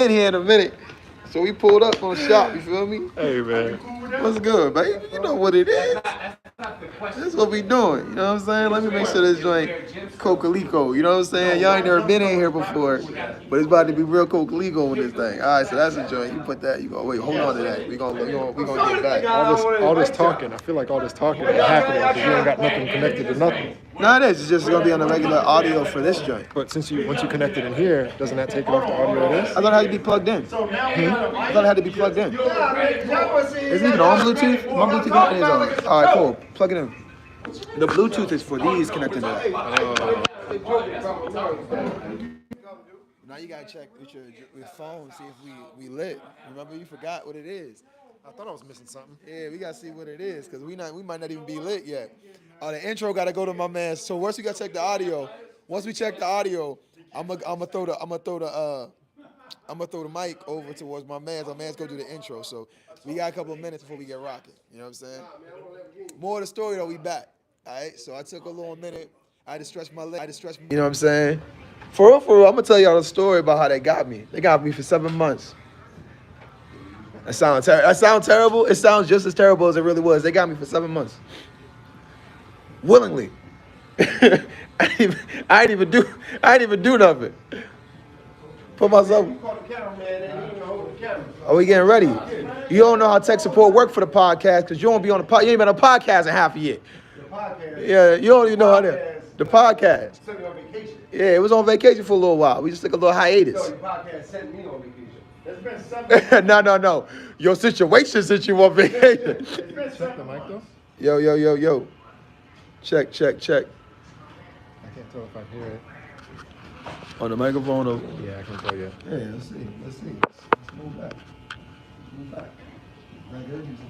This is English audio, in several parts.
in here in a minute. So we pulled up on shop, you feel me? Hey, man. What's good, baby? You know what it is. That's what we doing. You know what I'm saying? Let me make sure this joint Cocalico. You know what I'm saying? Y'all ain't never been in here before, but it's about to be real Cocalico on this thing. All right, so that's a joint. You put that. You go. Wait, hold on to that. We gonna get back. All this talking. I feel like all this talking is happening because you ain't got nothing connected to nothing. No, it is. It's just gonna be on the regular audio for this joint. But once you connect it in here, doesn't that take it off the audio of this? I thought it had to be plugged in. I thought it had to be plugged in. Is it even on Bluetooth? My Bluetooth is on. All right, cool. Plug it in. The Bluetooth is for these connected to that. Now you gotta check with your phone, see if we lit. Remember, you forgot what it is. I thought I was missing something. Yeah, we gotta see what it is because we might not even be lit yet. The intro gotta go to my man. So once we gotta check the audio, once we check the audio, I'm gonna throw the mic over towards my man. My man's gonna do the intro. So we got a couple of minutes before we get rocking. You know what I'm saying? More of the story though, we back. All right. So I took a little minute. I had to stretch my leg. You know what I'm saying? For real, I'm gonna tell y'all the story about how they got me. They got me for 7 months. That sounds terrible. It sounds just as terrible as it really was. They got me for 7 months. Willingly. I ain't even do nothing. Put myself. Are we getting ready? You don't know how tech support work for the podcast because you don't be on the podcast. You ain't been on a podcast in half a year. Yeah, you don't even know how that. The podcast. Yeah, it was on vacation for a little while. We just took a little hiatus. The podcast sent me on vacation. It's been No. Your situation sent you on vacation. Check the mic though. Yo. Check. I can't tell if I hear it. On the microphone or? Yeah, I can tell you. Yeah, let's see. Let's move back.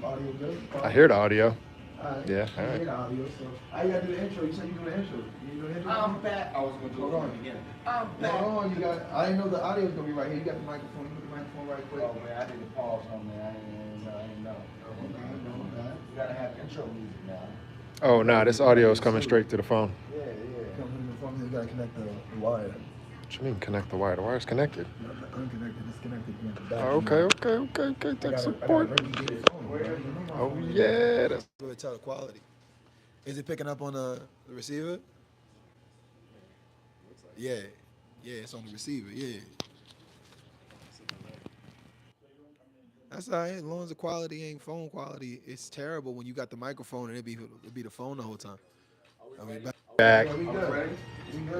Audio good? I hear the audio. All right. Yeah, all right. I hear the audio, so I gotta do the intro. You said you do the intro. You do the intro? I'm back. I was going to do it from the beginning. I'm back. Hold on, I didn't know the audio's gonna be right here. You got the microphone. You put the microphone right quick. Oh, man, I did a pause on there. I didn't know. You got to have intro music now. Oh, nah, this audio is coming straight to the phone. Yeah. Come from the phone. You gotta connect the wire. What you mean connect the wire? The wire's connected. No, unconnected. Disconnected. Okay. Tech support. Oh, yeah. That's Really tell the quality. Is it picking up on the receiver? Yeah, it's on the receiver. Yeah. That's all right. As long as the quality ain't phone quality, it's terrible when you got the microphone and it be the phone the whole time. I mean, back.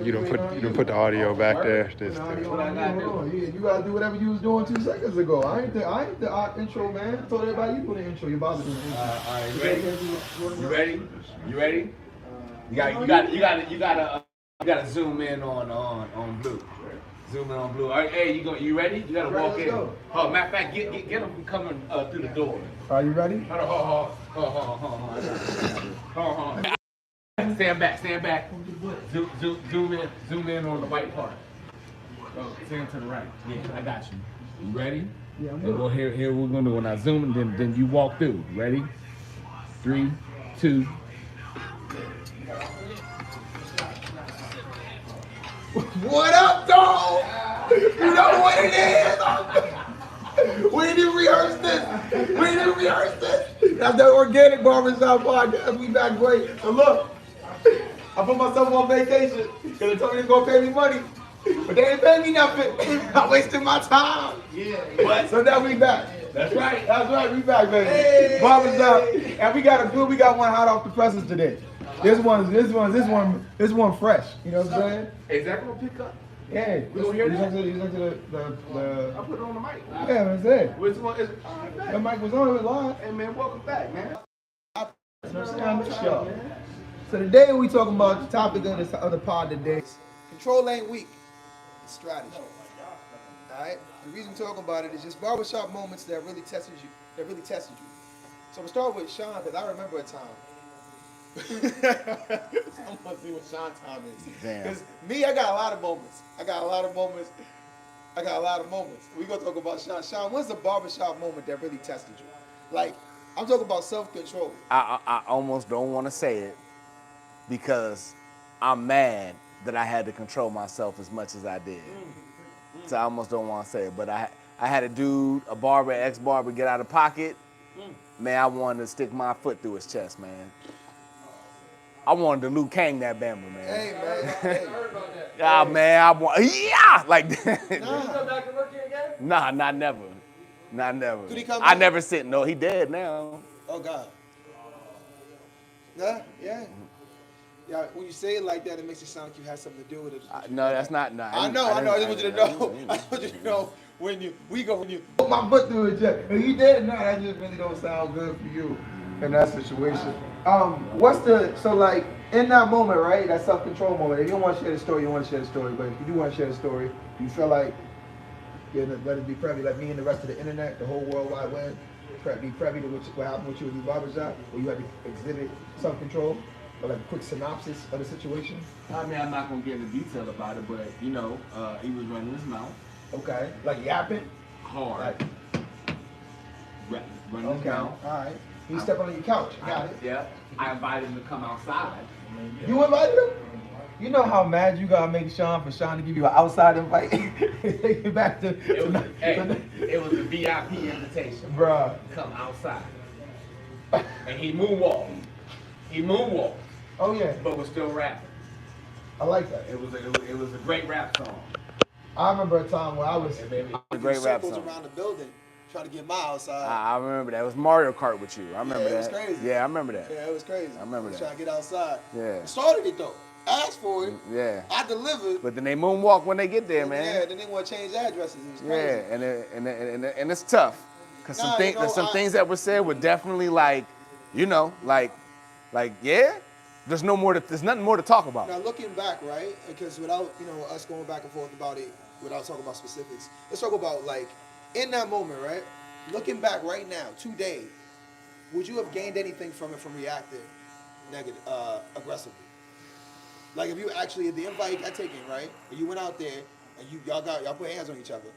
You don't put the audio back there. You gotta do whatever you was doing 2 seconds ago. I ain't the intro, man. I told everybody you do the intro. You're about to do the intro. All right, you ready? You gotta zoom in on blue. Zoom in on blue. All right, hey, you ready? You gotta walk in. Oh, matter of fact, get them from coming through the door. Are you ready? Hold on. Stand back. Zoom in on the white part. Stand to the right. Yeah, I got you. You ready? Yeah, I'm ready. Well, here we're gonna do. When I zoom, then you walk through. Ready? 3, 2. What up, dog? You know what it is? We didn't rehearse this. That's the organic barbershop podcast. We back great. So look, I put myself on vacation because they told me they was gonna pay me money, but they ain't paying me nothing. I wasted my time. Yeah. So now we back. That's right. We back, baby. Hey. Barbershop, and we got one hot off the presses today. This one fresh. You know what I'm saying? Is that gonna pick up? Yeah. We gonna hear that? You listen to the. I put it on the mic. Yeah, that's it. Which one is? The mic was on. It was live. Hey man, welcome back, man. I miss y'all. So today we talking about the topic of the pod today. Control ain't weak. It's strategy. All right. The reason we're talking about it is just barbershop moments that really tested you. So we'll start with Sean because I remember a time. I'm gonna see what Sean time is. Because me, I got a lot of moments. We gonna talk about Sean. Sean, what's the barbershop moment that really tested you? Like, I'm talking about self-control. I almost don't want to say it because I'm mad that I had to control myself as much as I did. So I almost don't want to say it, but I had a barber, ex-barber, get out of pocket. Man, I wanted to stick my foot through his chest, man. I wanted to Liu Kang that Bama, man. Hey, man. Hey. Ah, man, I want, yeah, like that. Nah. You go back and look again? Nah, not never. Not never. Could he come I back? never sit, no, he dead now. Oh, God. Yeah, yeah. Yeah, when you say it like that, it makes it sound like you had something to do with it. No, that's not, no. I know. I just want you to know. I just want you to know when you put my foot through it, Jeff. And you did no, that just really don't sound good for you in that situation. So like in that moment, right? That self-control moment. If you don't want to share the story, you don't want to share the story. But if you do want to share the story, you feel like you're gonna let it be privy, like me and the rest of the internet, the whole world wide web, be privy to what happened with you in your barbershop, where you had to exhibit self-control. Or like a quick synopsis of the situation? I mean, I'm not gonna get into detail about it, but you know, he was running his mouth. Okay. Like yapping? Hard. Like, Running his mouth. All right. He stepped on your couch. Got it. Yeah. I invited him to come outside. You invited him? You know how mad you gotta make Sean for Sean to give you an outside invite? Take it back to It was a VIP invitation. Bruh. Come outside. And he moonwalked. Oh yeah. But was still rapping. I like that. It was a great rap song. I remember a time when I was A great rap circles song. around the building trying to get my outside. I remember that. It was Mario Kart with you. I remember it was that. crazy. Yeah, I remember that. Yeah, it was crazy. I remember was that. Trying to get outside. Yeah. Started it though. Asked for it. Yeah. I delivered. But then they moonwalk when they get there, man. Yeah, then they want to change addresses. It was Yeah, crazy. and it's tough. Cause Nah, you know, some things that were said were definitely like, you know, like yeah. There's nothing more to talk about. Now looking back, right? Because without us going back and forth about it, without talking about specifics, let's talk about like in that moment, right? Looking back right now, today, would you have gained anything from it from reacting negative, aggressively? Like if you actually the invite got taken, right? And you went out there and y'all put hands on each other,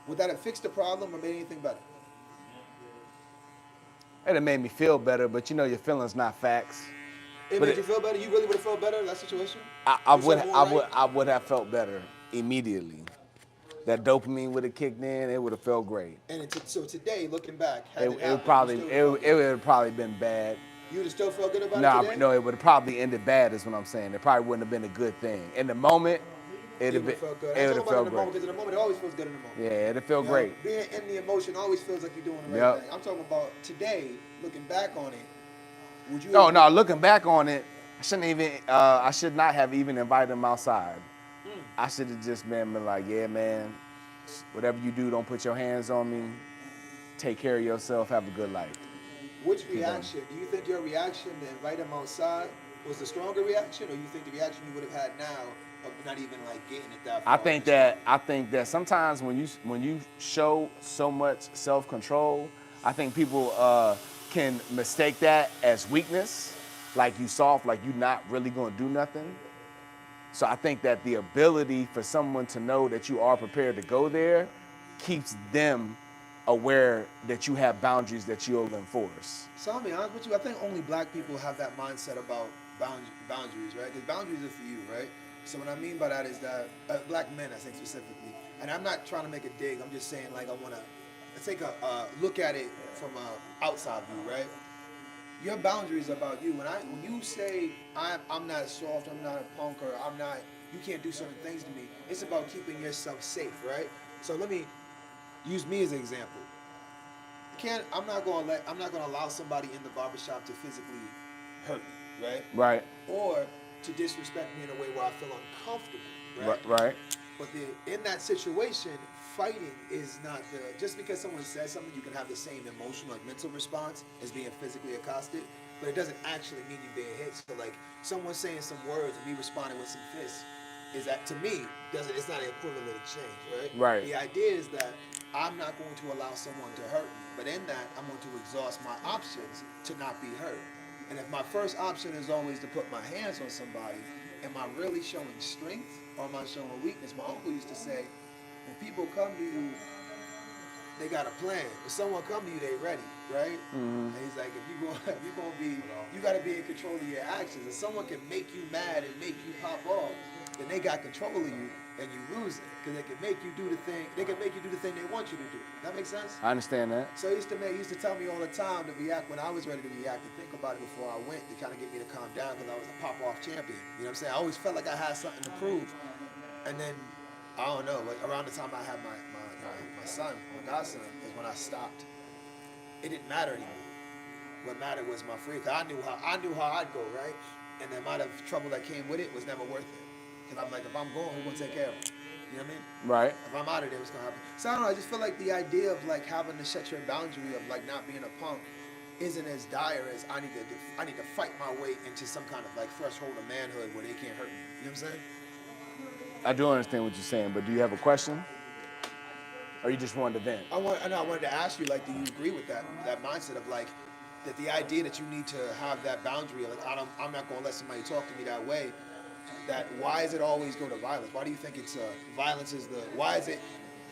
would that have fixed the problem or made anything better? It made me feel better, but you know your feelings not facts. It made you feel better? You really would have felt better in that situation? I would have felt better immediately. That dopamine would have kicked in. It would have felt great. And so today, looking back, It would probably been bad. You would have still felt good about it today? No, it would have probably ended bad. Is what I'm saying. It probably wouldn't have been a good thing. In the moment, it would have felt good. It would have felt great. Because in the moment, it always feels good in the moment. Yeah, it'd felt great. Being in the emotion always feels like you're doing the right thing. I'm talking about today, looking back on it. Would you? No. Looking back on it, I should not have even invited him outside. I should have just been like, yeah, man, whatever you do, don't put your hands on me. Take care of yourself. Have a good life. Which reaction? Do you think your reaction to invite him outside was the stronger reaction, or you think the reaction you would have had now of not even like getting it that far? I think that sometimes when you show so much self-control, I think people can mistake that as weakness, like you soft, like you're not really gonna do nothing. So I think that the ability for someone to know that you are prepared to go there keeps them aware that you have boundaries that you'll enforce. So I'll be honest with you, I think only black people have that mindset about boundaries, right? Because boundaries are for you, right? So what I mean by that is that black men, I think specifically, and I'm not trying to make a dig, I'm just saying like I want to take a look at it from an outside view, right? Your boundaries about you. When you say I'm not soft, I'm not a punk, or you can't do certain things to me. It's about keeping yourself safe, right? So let me use me as an example. I'm not gonna allow somebody in the barbershop to physically hurt me, right? Right. Or to disrespect me in a way where I feel uncomfortable, right? Right. But in that situation, fighting is not just because someone says something, you can have the same emotional, like mental response as being physically accosted, but it doesn't actually mean you being hit. So like someone saying some words and me responding with some fists, is that to me, it's not an equivalent exchange, right? Right. The idea is that I'm not going to allow someone to hurt me, but in that, I'm going to exhaust my options to not be hurt. And if my first option is always to put my hands on somebody, am I really showing strength or am I showing weakness? My uncle used to say, when people come to you, they got a plan. If someone come to you, they ready, right? Mm-hmm. And he's like, you got to be in control of your actions. If someone can make you mad and make you pop off, then they got control of you and you lose it because they can make you do the thing. They can make you do the thing they want you to do. That makes sense? I understand that. So he used to tell me all the time to react when I was ready to react, to think about it before I went, to kind of get me to calm down because I was a pop-off champion. You know what I'm saying? I always felt like I had something to prove. And then, I don't know, like around the time I had my son, my godson, is when I stopped. It didn't matter anymore. What mattered was my freedom. I knew how I'd go, right? And the amount of trouble that came with it was never worth it. Because I'm like, if I'm going, who's gonna take care of it? You know what I mean? Right. If I'm out of there, what's gonna happen? So I don't know. I just feel like the idea of like having to set your boundary of like not being a punk isn't as dire as I need to fight my way into some kind of like threshold of manhood where they can't hurt me. You know what I'm saying? I do understand what you're saying, but do you have a question? Or you just wanted to vent? I wanted to ask you, like, do you agree with that mindset of like that the idea that you need to have that boundary, like I'm not gonna let somebody talk to me that way. That why is it always go to violence? Why do you think it's violence is the why is it?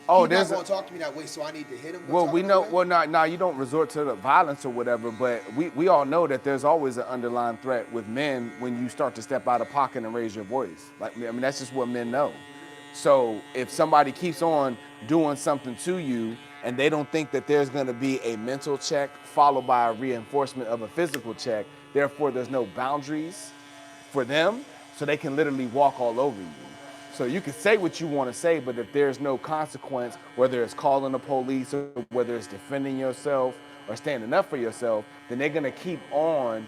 Oh, he's not gonna talk to me that way, so I need to hit him. Well, we know. Well, now you don't resort to the violence or whatever, but we all know that there's always an underlying threat with men when you start to step out of pocket and raise your voice. Like, I mean, that's just what men know. So if somebody keeps on doing something to you and they don't think that there's going to be a mental check followed by a reinforcement of a physical check, therefore there's no boundaries for them, so they can literally walk all over you. So you can say what you want to say, but if there's no consequence, whether it's calling the police or whether it's defending yourself or standing up for yourself, then they're going to keep on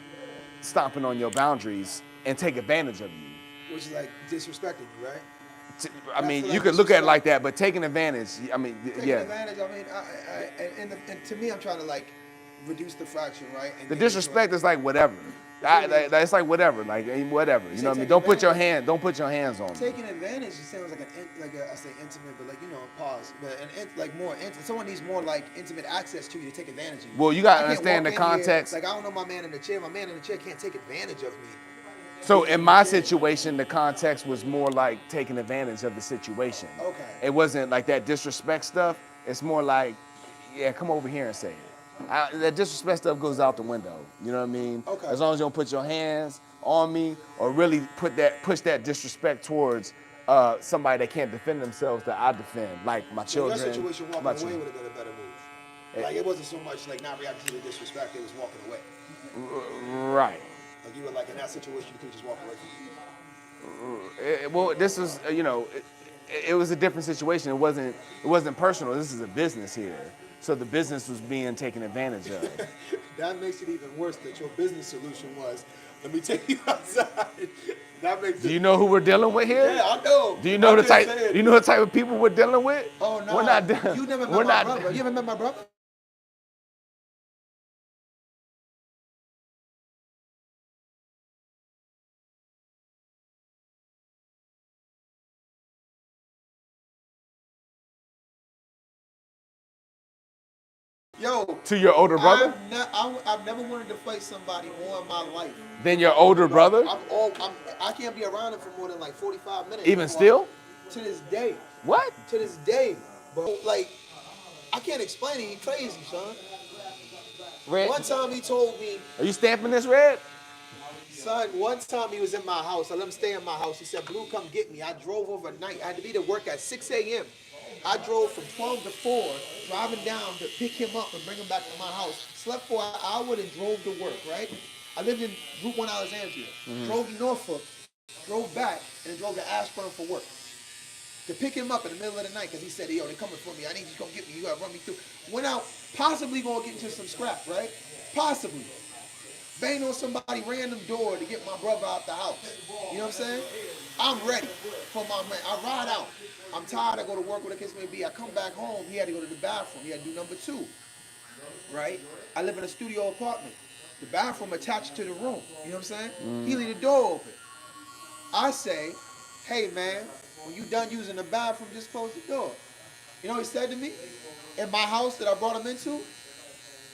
stomping on your boundaries and take advantage of you. Which is like disrespecting you, right? I mean, you could look at it like that, but taking advantage, I mean, taking yeah. advantage, I mean, and to me, I'm trying to like reduce the fraction, right? And The disrespect is like whatever. It's like whatever, like whatever. You know what I mean? Don't put your hands on me. Taking advantage, it sounds like I say intimate, but like pause. But like more intimate. Someone needs more like intimate access to you to take advantage of you. Well, you gotta understand the context. Like I don't know my man in the chair. My man in the chair can't take advantage of me. So in my situation, the context was more like taking advantage of the situation. Okay. It wasn't like that disrespect stuff. It's more like, yeah, come over here and say it. That disrespect stuff goes out the window. You know what I mean? Okay. As long as you don't put your hands on me or really push that disrespect towards somebody that can't defend themselves that I defend, like my children. Your situation, walking away would have been a better move. Like it wasn't so much like not reacting to the disrespect; it was walking away. Right. Like you were like in that situation, you could just walk away from it. Well, this is it was a different situation. It wasn't personal. This is a business here. So the business was being taken advantage of. That makes it even worse that your business solution was, let me take you outside. That makes Do you know who we're dealing with here? Yeah, I know. Do you know the type? Do you know the type of people we're dealing with? Oh no. We're not. You never met my brother. You ever met my brother? Yo, To your older brother? I've never wanted to fight somebody more in my life. Than your older brother? I can't be around him for more than like 45 minutes. Even still? To this day. What? To this day, bro. Like, I can't explain it. He's crazy, son. Red. One time he told me, Are you stamping this red? son, one time he was in my house. I let him stay in my house. He said, Blue, come get me. I drove overnight. I had to be to work at 6 a.m. I drove from 12 to 4, driving down to pick him up and bring him back to my house. Slept for an hour and drove to work, right? I lived in Route 1 Alexandria. Drove to Norfolk, drove back, and drove to Ashburn for work. To pick him up in the middle of the night, because he said, yo, they're coming for me. I need you to come get me. You got to run me through. Went out, possibly going to get into some scrap, right? Possibly. Banged on somebody random door to get my brother out the house. You know what I'm saying? I'm ready for my man. I ride out. I'm tired. I go to work, whatever the case may be. I come back home. He had to go to the bathroom. He had to do number 2, right? I live in a studio apartment. The bathroom attached to the room. You know what I'm saying? He leave the door open. I say, hey, man, when you done using the bathroom, just close the door. You know what he said to me? In my house that I brought him into,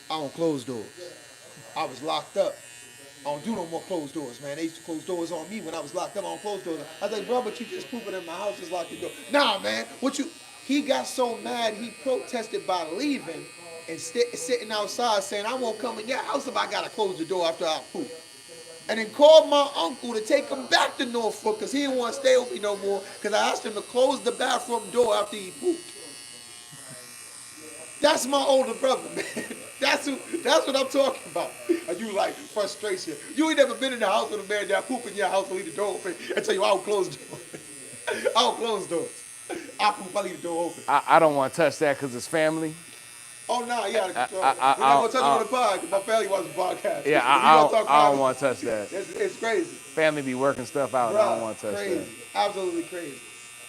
I don't close doors. I was locked up. I don't do no more closed doors, man. They used to close doors on me when I was locked up. I don't close doors. I was like, bro, but you just pooping in my house, just lock the door. Nah, man. He got so mad, he protested by leaving and sitting outside saying, I won't come in your house if I got to close the door after I poop. and then called my uncle to take him back to Norfolk because he didn't want to stay with me no more because I asked him to close the bathroom door after he pooped. That's my older brother, man. That's what I'm talking about. And you like frustration. You ain't never been in the house with a man that poop in your house and leave the door open and tell you I don't close doors. I don't close doors. I poop, I leave the door open. I don't want to touch that because it's family. Oh no, you gotta control it. We're not gonna touch it on the pod because my family watches the podcast. Yeah, I don't want to touch that. It's crazy. Family be working stuff out. Bruh, I don't want to touch crazy. that. Absolutely crazy.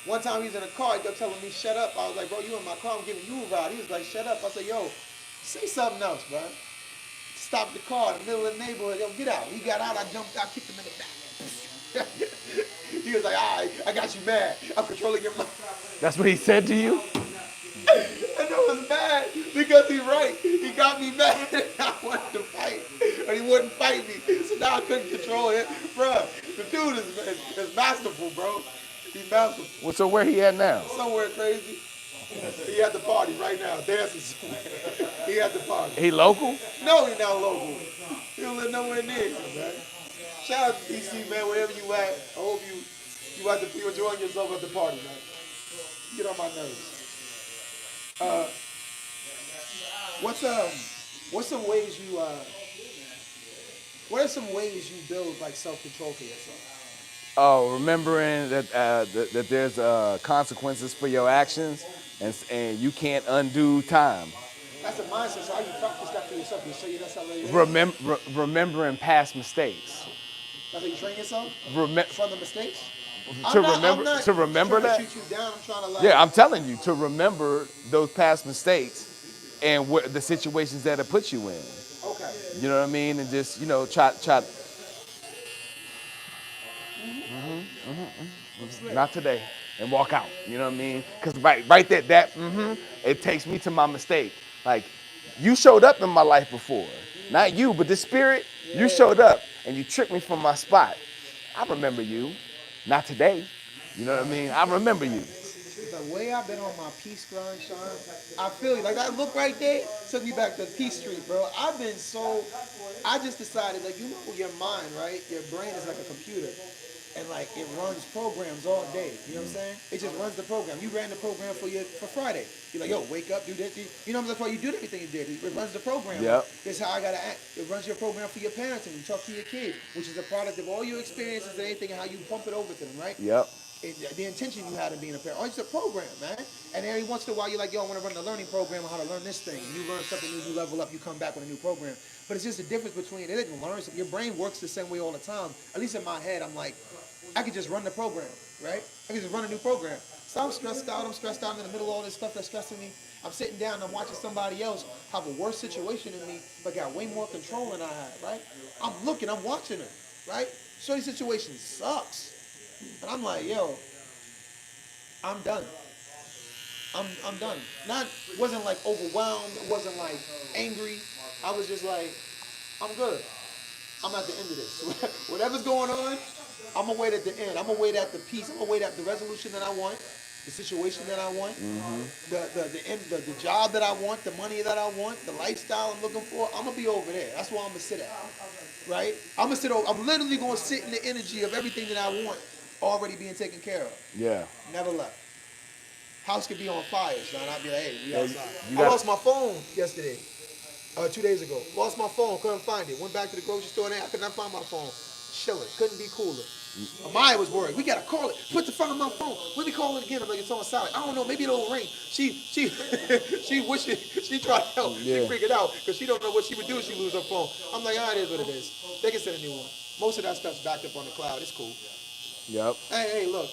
One time he was in a car, he kept telling me, shut up. I was like, bro, you in my car, I'm giving you a ride. He was like, shut up. I said, yo, say something else, bro. Stop the car in the middle of the neighborhood. Yo, get out. He got out, I jumped out, kicked him in the back. He was like, all right, I got you mad. I'm controlling your mind. That's what he said to you? And I was mad because he's right. He got me mad and I wanted to fight. And he wouldn't fight me. So now I couldn't control it. Bro, the dude is masterful, bro. He's masterful. Well, so where he at now? Somewhere crazy. He at the party right now, dancing somewhere. He at the party. He local? No, he not local. He don't live nowhere near here, man. Shout out to DC, man, wherever you at. I hope you out you enjoying yourself at the party, man. Get on my nerves. What's some ways you what are some ways you build like self-control for yourself? Oh, remembering that there's consequences for your actions, and you can't undo time. That's a mindset. So how you practice that for yourself? You say that's how you Remembering past mistakes. That's how you train yourself? Remem- From the mistakes? to I'm remember not to remember trying that. to shoot you down. I'm trying to like. Yeah, I'm telling you to remember those past mistakes and the situations that it put you in. Okay. You know what I mean? And just try. Not today, and walk out. You know what I mean? Because right there, it takes me to my mistake. Like, you showed up in my life before, not you, but the spirit. You showed up and you tricked me from my spot. I remember you, not today. You know what I mean? I remember you. The way I've been on my peace grind, Sean, I feel you. Like that look right there took me back to Peace Street, bro. I just decided, like, your mind, right? Your brain is like a computer. And like it runs programs all day. You know what I'm saying? It just runs the program. You ran the program for Friday. You're like, yo, wake up, do this. You know what I'm saying? That's why you did everything you did. It runs the program. Yep. This is how I gotta act. It runs your program for your parenting. You talk to your kid, which is a product of all your experiences and anything and how you pump it over to them, right? Yep. The intention you had in being a parent. Oh, it's a program, man. And every once in a while, you're like, yo, I want to run the learning program on how to learn this thing. You learn something new, you level up, you come back with a new program. But it's just the difference between, it didn't learn something. Your brain works the same way all the time. At least in my head, I'm like, I could just run the program, right? I could just run a new program. So I'm stressed out in the middle of all this stuff that's stressing me. I'm sitting down and I'm watching somebody else have a worse situation than me, but got way more control than I had, right? I'm watching her, right? Shorty situation sucks. And I'm like, yo, I'm done. I'm done. Wasn't like overwhelmed, it wasn't like angry. I was just like, I'm good. I'm at the end of this. Whatever's going on, I'm gonna wait at the end. I'm gonna wait at the peace. I'm gonna wait at the resolution that I want, the situation that I want, the job that I want, the money that I want, the lifestyle I'm looking for. I'm gonna be over there. That's where I'm gonna sit at, right? I'm literally gonna sit in the energy of everything that I want already being taken care of. Yeah. Never left. House could be on fire, Sean. I'd be like, hey, we outside. I lost my phone yesterday. 2 days ago. Lost my phone, couldn't find it. Went back to the grocery store and I could not find my phone. Chilling, couldn't be cooler. Amaya was worried. We gotta call it. Put the phone on my phone. Let me call it again. I'm like, it's on silent. I don't know, maybe it'll ring. She wish it, she tried to help. Yeah. She figured out because she don't know what she would do if she lose her phone. I'm like, it is what it is. They can send a new one. Most of that stuff's backed up on the cloud. It's cool. Yep. Hey, look.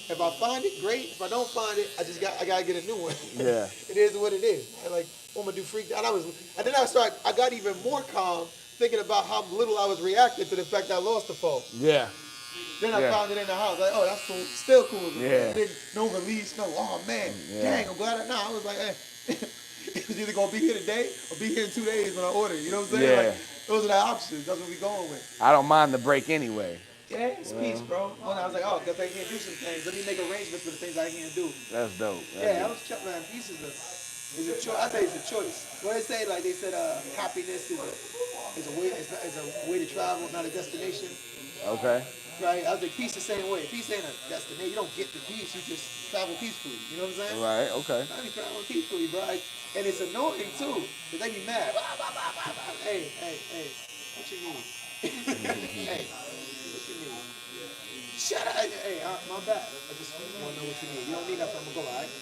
If I find it, great. If I don't find it, I gotta get a new one. Yeah. It is what it is. And like, what I'm gonna do freaked out. And then I got even more calm thinking about how little I was reacting to the fact that I lost the phone. Yeah. Then I found it in the house. Like, oh, that's cool. Still cool. Yeah. No release. No. Oh man. Yeah. Dang. I'm glad. I was like, hey, it was either gonna be here today or be here in 2 days when I order. You know what I'm saying? Yeah. Like, those are the options. That's what we going with. I don't mind the break anyway. Yeah, it's peace, bro. When I was like, oh, because I can't do some things. Let me make arrangements for the things I can't do. That's dope. I was chilling, man. Peace is It's a choice. I say it's a choice. What they say, like they said, happiness is a way is a way to travel, not a destination. Okay. Right? I was like, peace the same way. Peace ain't a destination. You don't get the peace. You just travel peacefully. You know what I'm saying? Right. Okay. I be traveling peacefully, bro. And it's annoying too, cause they be mad. Bah, bah, bah, bah, bah. Hey, what you need? Hey, what you need? Shut up. Hey, my bad. I just want to know what you need. You don't need nothing. I'm gonna go. All right.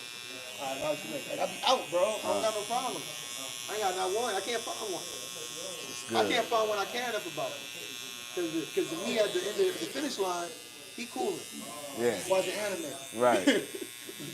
All right. How you make? Like, I be out, bro. I don't got no problem. I ain't got not one. I can't find one. I can't find one I care enough about. Cause me at the end of the finish line, he cooling. Yeah. Watching anime. Right.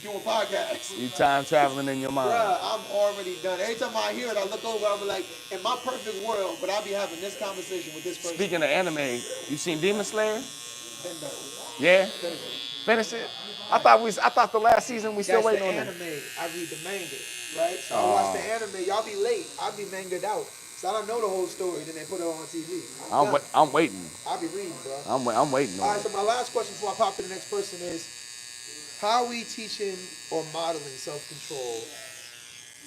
Doing podcasts. You time traveling in your mind. Bruh, I'm already done. Every time I hear it, I look over, I'll be like, in my perfect world, but I'll be having this conversation with this person. Speaking of anime, you seen Demon Slayer? Bendo. Yeah. Finish it. Finish it. I thought the last season we still That's waiting the on anime. it. I read the manga, right? So I watch the anime. Y'all be late. I be manga'd out. So I don't know the whole story. Then they put it on TV. I'm waiting. I'll be reading, bro. I'm waiting All on right, it. so my last question before I pop to the next person is, how are we teaching or modeling self-control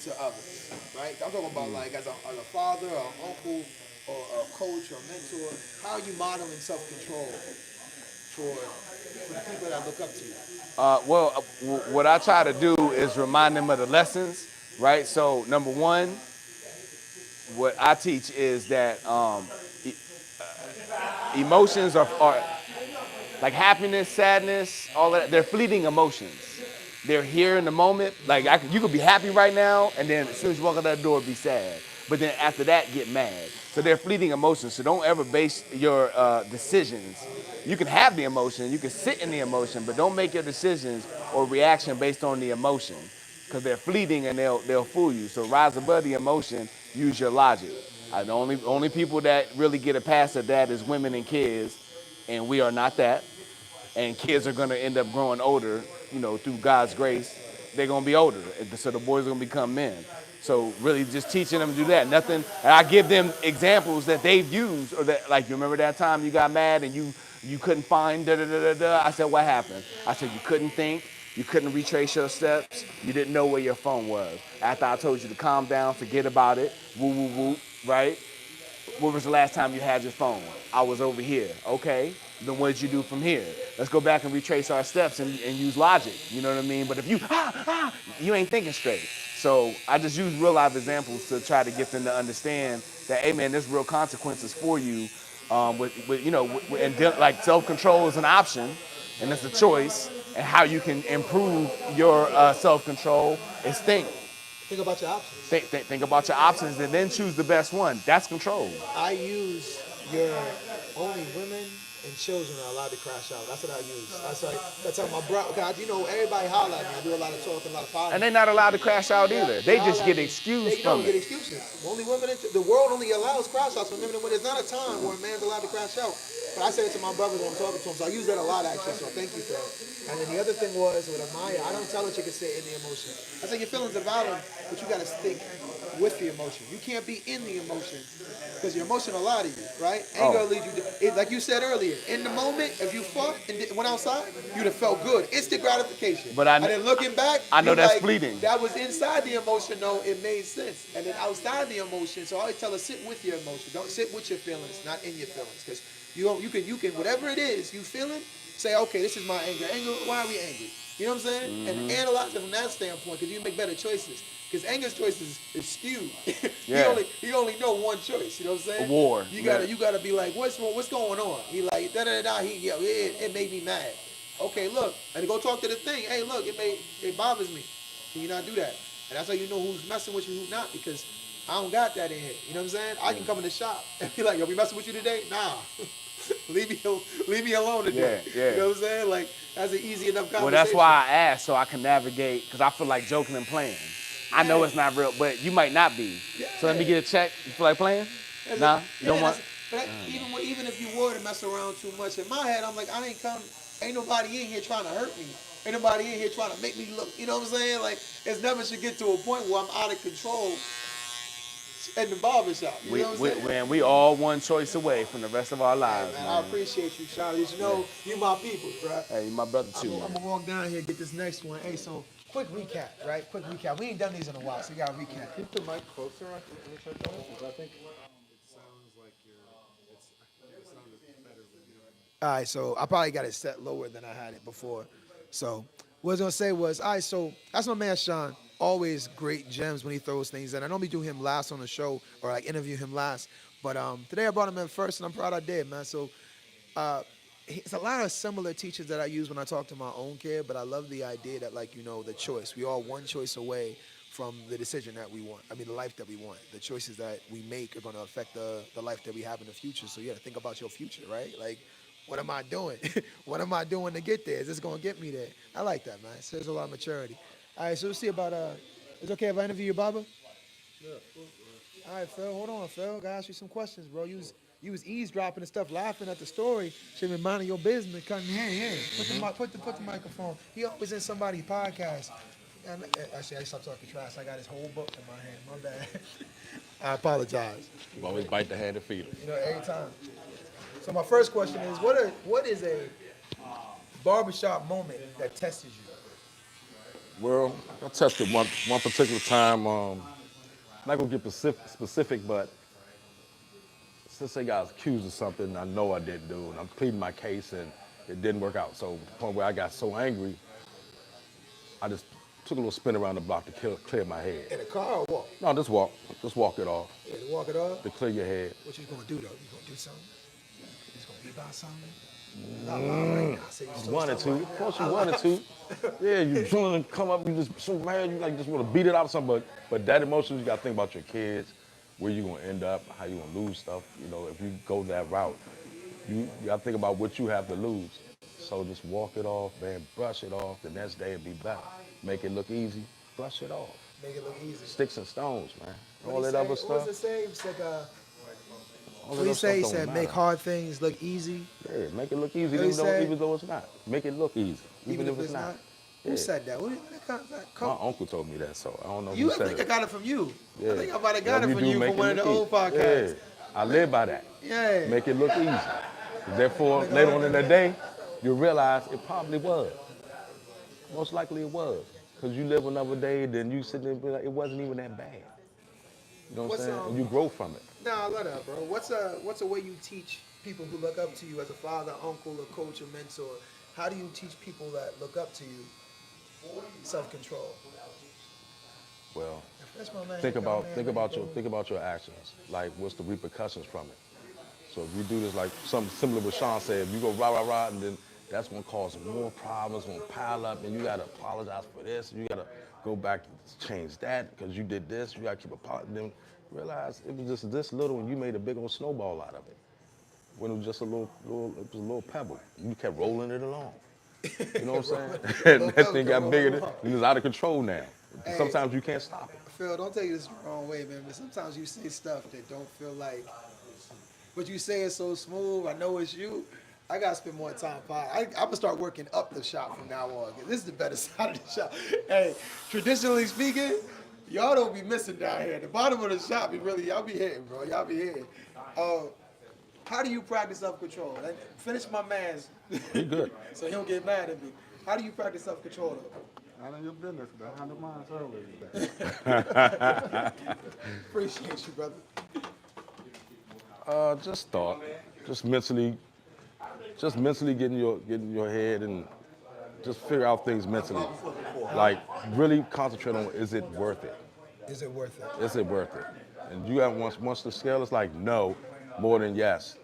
to others, right? I'm talking about like as a father or an uncle or a coach or a mentor. How are you modeling self-control for the people that look up to you? What I try to do is remind them of the lessons, right? So number one, what I teach is that emotions are like happiness, sadness, all that. They're fleeting emotions. They're here in the moment. Like you could be happy right now, and then as soon as you walk out that door, be sad. But then after that, get mad. So they're fleeting emotions. So don't ever base your decisions. You can have the emotion, you can sit in the emotion, but don't make your decisions or reaction based on the emotion, because they're fleeting and they'll fool you. So rise above the emotion. Use your logic. The only people that really get a pass at that is women and kids, and we are not that. And kids are gonna end up growing older, through God's grace. They're gonna be older, so the boys are gonna become men. So really just teaching them to do that. Nothing, and I give them examples that they've used, or that, like, you remember that time you got mad and you couldn't find da da da da da. I said, what happened? I said, you couldn't think, you couldn't retrace your steps, you didn't know where your phone was. After I told you to calm down, forget about it, woo woo woo, right? When was the last time you had your phone? I was over here. Okay, then what did you do from here? Let's go back and retrace our steps and use logic. You know what I mean? But if you ain't thinking straight. So I just use real life examples to try to get them to understand that, hey man, there's real consequences for you. Like self-control is an option, and it's a choice. And how you can improve your self-control is think. Think about your options. Think about your options and then choose the best one. That's control. I use your only women and children are allowed to crash out. That's what I use. That's how my brother. God, everybody holler at me. I do a lot of talking, a lot of podcasts. And they're not allowed to crash out either. They just get excused They from don't get it. excuses. Only women. The world only allows crash outs for women and women. There's not a time where a man's allowed to crash out. But I say it to my brothers when I'm talking to them. So I use that a lot actually. So thank you for that. And then the other thing was with Amaya, I don't tell her she can sit in the emotion. I say your feelings are valid, but you got to stick with the emotion. You can't be in the emotion because your emotion will lie to you, right? Anger will lead you to, like you said earlier, in the moment, if you fought and went outside, you'd have felt good. Instant gratification. But and then looking back, I know you that's like, fleeting. That was inside the emotion, though, it made sense. And then outside the emotion, so I always tell her, sit with your emotion. Don't sit with your feelings, not in your feelings. Because you can, whatever it is you feeling, say, okay, this is my anger. Anger, why are we angry? You know what I'm saying? And analyze it from that standpoint, because you make better choices. Because anger's choices is skewed. Yeah. he only know one choice. You know what I'm saying? A war. You gotta be like, what's going on? He like da da da. It made me mad. Okay, look, and go talk to the thing. Hey, look, it bothers me. Can you not do that? And that's how you know who's messing with you, who's not. Because I don't got that in here. You know what I'm saying? I can come in the shop and be like, yo, we messing with you today? Nah. leave me alone today. Yeah. You know what I'm saying? Like, that's an easy enough conversation. Well, that's why I asked, so I can navigate, because I feel like joking and playing. I know it's not real, but you might not be. Yeah. So let me get a check. You feel like playing? Nah, you don't want? But even if you were to mess around too much, in my head, I'm like, ain't nobody in here trying to hurt me. Ain't nobody in here trying to make me look, you know what I'm saying? Like, it never should get to a point where I'm out of control in the barbershop. You know what I'm saying? We all one choice away from the rest of our lives, Man, I appreciate you, Charlie. You know, you my people, bro. Hey, you my brother too, man. I'm gonna walk down here and get this next one. Hey, so quick recap, right? Quick recap. We ain't done these in a while, so we got to recap. Keep the mic closer. I think. Let me check that. 'Cause I think it sounds like it sounded better when you have it. All right, so I probably got it set lower than I had it before. So what I was gonna say was, all right, so that's my man Sean. Always great gems when he throws things in. I normally do him last on the show or like interview him last, but today I brought him in first, and I'm proud I did, man. So uh, it's a lot of similar teachers that I use when I talk to my own kid, but I love the idea that, like, the choice. We all one choice away from the decision that we want. I mean, the life that we want. The choices that we make are going to affect the life that we have in the future. So, yeah, think about your future, right? Like, what am I doing? What am I doing to get there? Is this going to get me there? I like that, man. It says a lot of maturity. All right, so we'll see about, is it okay if I interview your barber? All right, Phil, hold on, Phil. Gotta ask you some questions, bro. You was eavesdropping and stuff, laughing at the story. Should have been minding your business. Cutting your hair, yeah. Put the microphone. He always in somebody's podcast. And, actually, I stopped talking trash. I got his whole book in my hand. My bad. I apologize. You always bite the hand that feed him. Every time. So my first question is, what is a barbershop moment that tested you? Well, I tested one particular time. I'm not gonna get specific, but since they got accused of something I know I didn't do, and I'm pleading my case, and it didn't work out. So the point where I got so angry, I just took a little spin around the block to clear my head. In a car or walk? No, just walk it off Yeah, to walk it off? to clear your head. What you gonna do though? You gonna do something? You just gonna be about something? Right now. Say you stole One or something two. right Of course, you one or two. Yeah, you feeling and come up, you just so mad, you like just want to beat it out of somebody. But that emotion, you got to think about your kids, where you gonna end up, how you gonna lose stuff. If you go that route, you got to think about what you have to lose. So just walk it off, man. Brush it off. The next day it'll be better. Make it look easy. Brush it off. Make it look easy. Sticks and stones, man. What All he that say? other What stuff. was it say? It's like all what that he other say? He stuff don't said, make matter. hard things look easy. Yeah, make it look easy, What he say? even though it's not. Make it look easy, even if it's not. Who Yeah. said that? What My uncle told me that, so I don't know You who said think I it. got it from you? Yeah. I think I might have got it Whatever from do, you make from it one of the look old easy. podcasts. Yeah, I live by that. Yeah. Make it look easy. Therefore, later on in the day, you'll realize it probably was. Most likely it was. Because you live another day, then you sit there and be like, it wasn't even that bad. You know what I'm saying? And you grow from it. Nah, I love that, bro. What's a way you teach people who look up to you as a father, uncle, a coach, or mentor? How do you teach people that look up to you self-control? Well, That's my man. think about your actions. Like, what's the repercussions from it? So if you do this, like something similar to what Sean said, if you go rah, and then that's gonna cause more problems, gonna pile up, and you gotta apologize for this, and you gotta go back and change that because you did this, you gotta keep apologizing. Then realize it was just this little and you made a big old snowball out of it. When it was just it was a little pebble. You kept rolling it along. You know what I'm saying? And that thing got bigger and it's out of control now. Hey. Sometimes you can't stop it. Phil, don't take this the wrong way, man, but sometimes you say stuff that don't feel like, but you say it so smooth, I know it's you. I gotta spend more time. I'm gonna start working up the shop from now on. 'Cause this is the better side of the shop. Hey, traditionally speaking, y'all don't be missing down here. The bottom of the shop, y'all be hitting, bro. Y'all be hitting. How do you practice self-control? Finish my man's. He good. So he don't get mad at me. How do you practice self-control though? None of your business, but I handle mine earlier. Appreciate you, brother. Just thought, just mentally getting your head and just figure out things mentally. Like really concentrate on, is it worth it? Is it worth it? Is it worth it? And you have once the scale is like no, more than yes,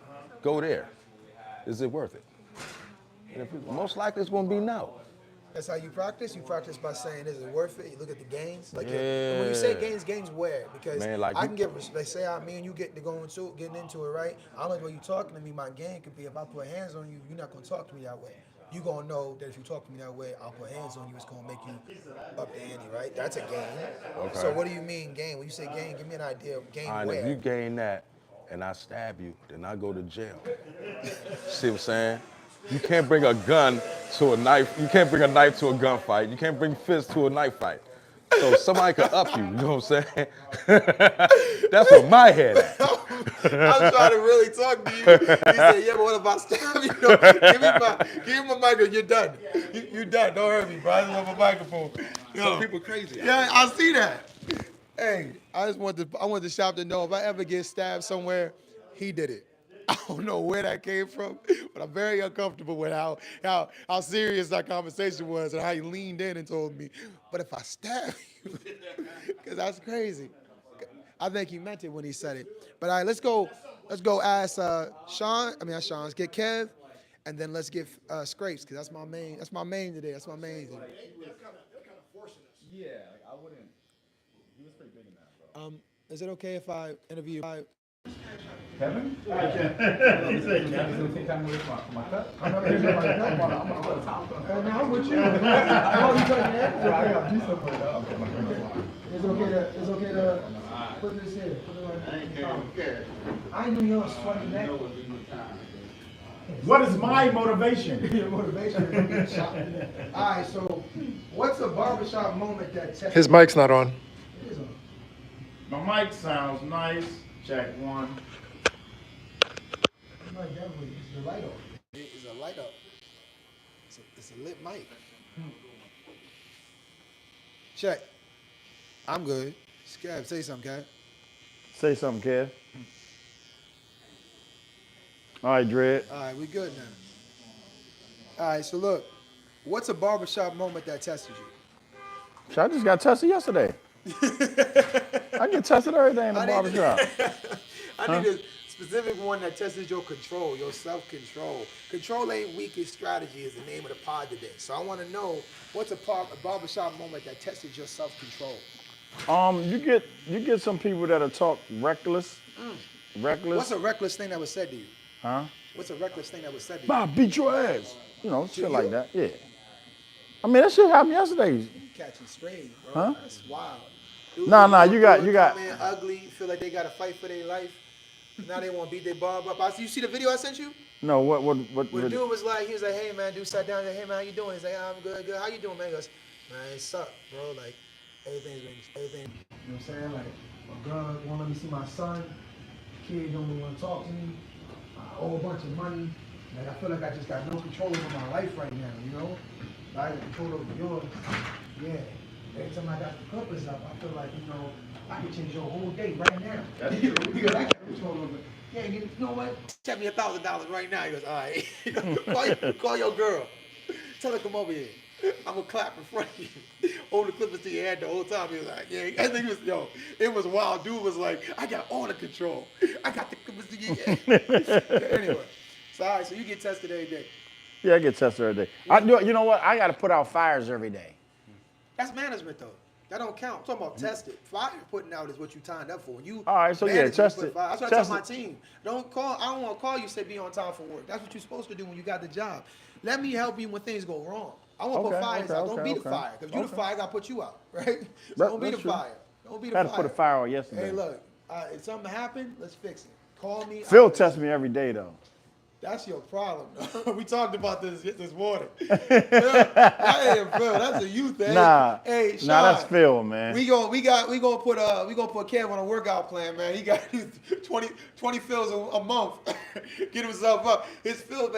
go there. Is it worth it? And most likely it's gonna be no. That's how you practice? You practice by saying, is it worth it? You look at the gains. Like Yeah. when you say gains where? Because Man, like I you- can get, like say me and you getting into it, right? I don't know the way you talking to me, my gain could be if I put hands on you, you're not gonna talk to me that way. You gonna know that if you talk to me that way, I'll put hands on you, it's gonna make you up the ante, right? That's a gain. Okay. So what do you mean gain? When you say gain, give me an idea of gain All right, where? if you gain that and I stab you, then I go to jail. See what I'm saying? You can't bring a gun to a knife. You can't bring a knife to a gunfight. You can't bring fists to a knife fight. So somebody could up you, you know what I'm saying? That's where my head at. I'm trying to really talk to you. He said, yeah, but what if I stab you? Give me my microphone. You're done. You done. Don't hurt me, bro. I don't have a microphone. Some people crazy. Yeah, I see that. Hey, I want the shop to know if I ever get stabbed somewhere, he did it. I don't know where that came from, but I'm very uncomfortable with how serious that conversation was and how he leaned in and told me. But if I stab you, because that's crazy. I think he meant it when he said it. But all right, let's go ask Sean. I mean, not Sean. Let's get Kev, and then let's get Scrapes because that's my main. That's my main today. That's my main. Yeah, like I wouldn't. He was pretty big in that, bro. Is it okay if I interview? Kevin? I can. He's like, Kevin. Take time away from my cut. I'm not going to my cut. I'm with you. I got piece of it. Okay. It's okay to put this here. Put it right. I ain't doing yours sweaty neck. What is my motivation? Your motivation is to get shot. All right, so what's a barbershop moment that tested? His mic's not on. It is on. My mic sounds nice. Check one. Like that way, it's the light up. It's a light up. It's a lit mic. Check. I'm good. Scab, say something, Cat. Say something, Kev. All right, Dread. All right, we good now. All right, so look, what's a barbershop moment that tested you? I just got tested yesterday. I get tested every day in the barbershop. I need a specific one that tests your control, your self-control. Control ain't weakest strategy is the name of the pod today. So I want to know what's a barbershop moment that tested your self-control. You get some people that'll talk reckless. Reckless. What's a reckless thing that was said to you? Huh? What's a reckless thing that was said to you? I'll beat your ass. You know, shit like that. Yeah. I mean, that shit happened yesterday. Catching strays, bro. Huh? That's wild. Dude, Nah, you got. Man, ugly, feel like they got to fight for their life. Now they want to beat their barber up. You see the video I sent you? No, what? When dude was like, he was like, hey man, dude sat down and said, hey man, how you doing? He's like, I'm good. How you doing, man? He goes, man, it sucked, bro. Like, everything. You know what I'm saying? Like, my girl won't let me see my son. Kid don't even want to talk to me. I owe a bunch of money. Like, I feel like I just got no control over my life right now, you know? I got control over yours. Yeah. Every time I got the clippers up, I feel like, you know, I can change your whole day right now. That's true. Because I got control over it. Yeah, you know what? Check me $1,000 right now. He goes, all right. Call your girl. Tell her to come over here. I'm gonna clap in front of you. Hold the clippers to your head the whole time. He was like, yeah. I think it was wild. Dude was like, I got all the control. I got the clippers to your head. Anyway, so all right, so you get tested every day. Yeah, I get tested every day. You know what? I got to put out fires every day. That's management though. That don't count. I'm talking about tested. Fire putting out is what you signed up for. When you all right, so yeah, test it. That's what I tell my team. I don't want to call you, say be on time for work. That's what you're supposed to do when you got the job. Let me help you when things go wrong. I want to put fires out. Don't be the fire. Because you the fire, I got to put you out, right? So don't be the fire. Don't be the fire. I had to put a fire out yesterday. Hey, look, if something happened, let's fix it. Call me. Phil tests me every day, though. That's your problem. We talked about this morning. Phil, I ain't Phil. That's a you thing. Hey, Sean, that's Phil, man. We gonna put Kev on a workout plan, man. He got 20 fills a month. Get himself up. His fill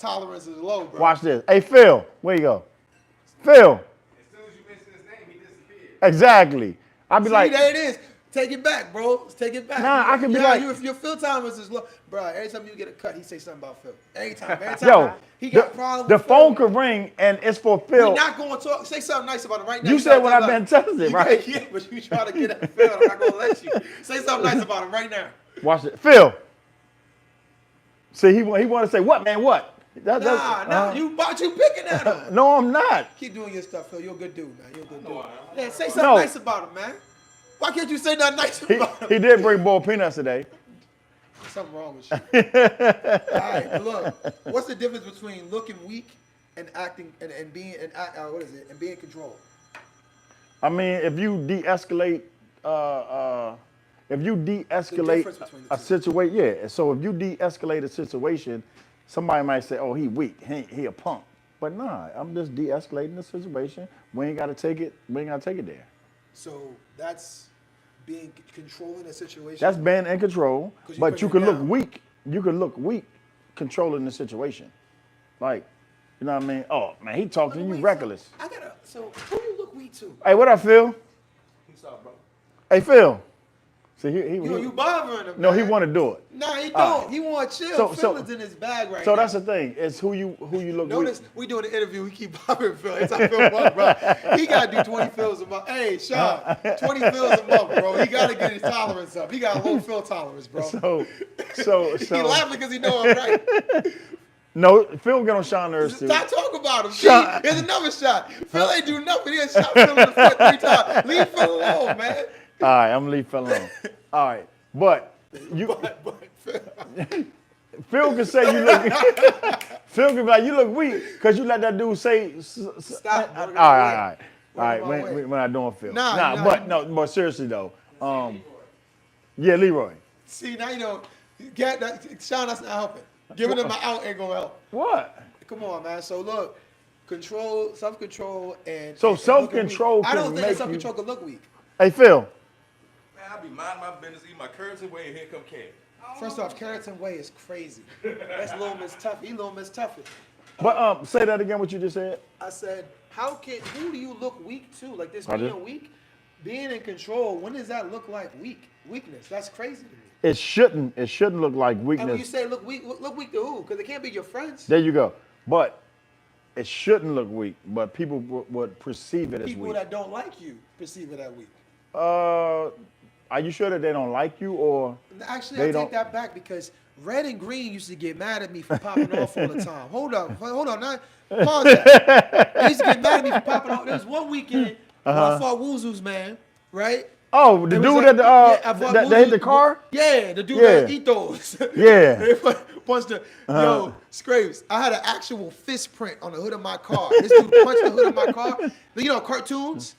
tolerance is low, bro. Watch this. Hey, Phil, where you go? Phil. As soon as you mention his name, he disappeared. Exactly. I'll be like, there it is. Take it back, bro. Take it back. Nah, I can be like, your Phil tolerance is low, bro. Every time you get a cut, he say something about Phil. Every time yo, he got problems. The with phone Phil. could ring and it's for Phil. We're not going to talk. Say something nice about him right now. You said when I've been tested, right? Yeah, but you try to get at Phil. I'm not going to let you. Say something nice about him right now. Watch it, Phil. See, he want to say what, man? What? You picking at him. No, I'm not. Keep doing your stuff, Phil. You're a good dude, man. You're a good dude. Yeah, say something nice about him, man. Why can't you say nothing nice about him? He did bring boiled peanuts today. Something wrong with you. All right, look. What's the difference between looking weak and acting and being and being controlled? I mean, if you de-escalate, a situation, yeah. So if you de-escalate a situation, somebody might say, "Oh, he weak. He a punk." But nah, I'm just de-escalating the situation. We ain't got to take it. We ain't got to take it there. So that's being controlling a situation. That's being in control, but you can look weak. You can look weak controlling the situation. Like, you know what I mean? Oh man, he talking to you reckless. So who you look too. Hey, what up, Phil? Peace out, bro. Hey, Phil. See, You bothering him, no, man. he want to do it. Nah, he don't. He want to chill. Phil is in his bag right now. So that's the thing. It's who you look. Notice we doing the interview. We keep bothering Phil. It's like Phil, what, bro? He got to do 20 fills a month. Hey, Sean, 20 fills a month, bro. He got to get his tolerance up. He got a low Phil tolerance, bro. So he laughing because he know I'm right. No, Phil get on Sean nerves too. Stop talking about him. See, here's another shot. Phil ain't do nothing. He done shot Phil in the foot 3 times. Leave Phil alone, man. All right, I'm gonna leave Phil alone. All right, but you. Phil can say you look. Phil can be like, you look weak because you let that dude say. Stop. All right. We're not doing Phil. But seriously though, yeah, Leroy. See, now you know, Sean, that's not helping. Giving him an out ain't gonna help. What? Come on, man. So look, self-control, and self-control. I don't think self-control can look weak. Hey, Phil. Man, I be minding my business, eat my curds away, and here come Ken. First off, Carrington Way is crazy. That's Little Miss Tuffy. He Little Miss Tuffy. But say that again. What you just said. I said, who do you look weak to? Like this being weak, being in control. When does that look like weakness? That's crazy to me. It shouldn't look like weakness. And when you say look weak to who? Because it can't be your friends. There you go. But it shouldn't look weak. But people would perceive it as weak. People that don't like you perceive it as weak. Are you sure that they don't like you, or actually I take that back because Red and Green used to get mad at me for popping off all the time. Hold on. Now, pause that. They used to get mad at me for popping off. There was one weekend when I fought Wuzu's man, right? Oh, the dude that hit the car? Yeah, the dude that eat those. Yeah. They punched the, yo, Scrapes, I had an actual fist print on the hood of my car. This dude punched the hood of my car. You know, cartoons?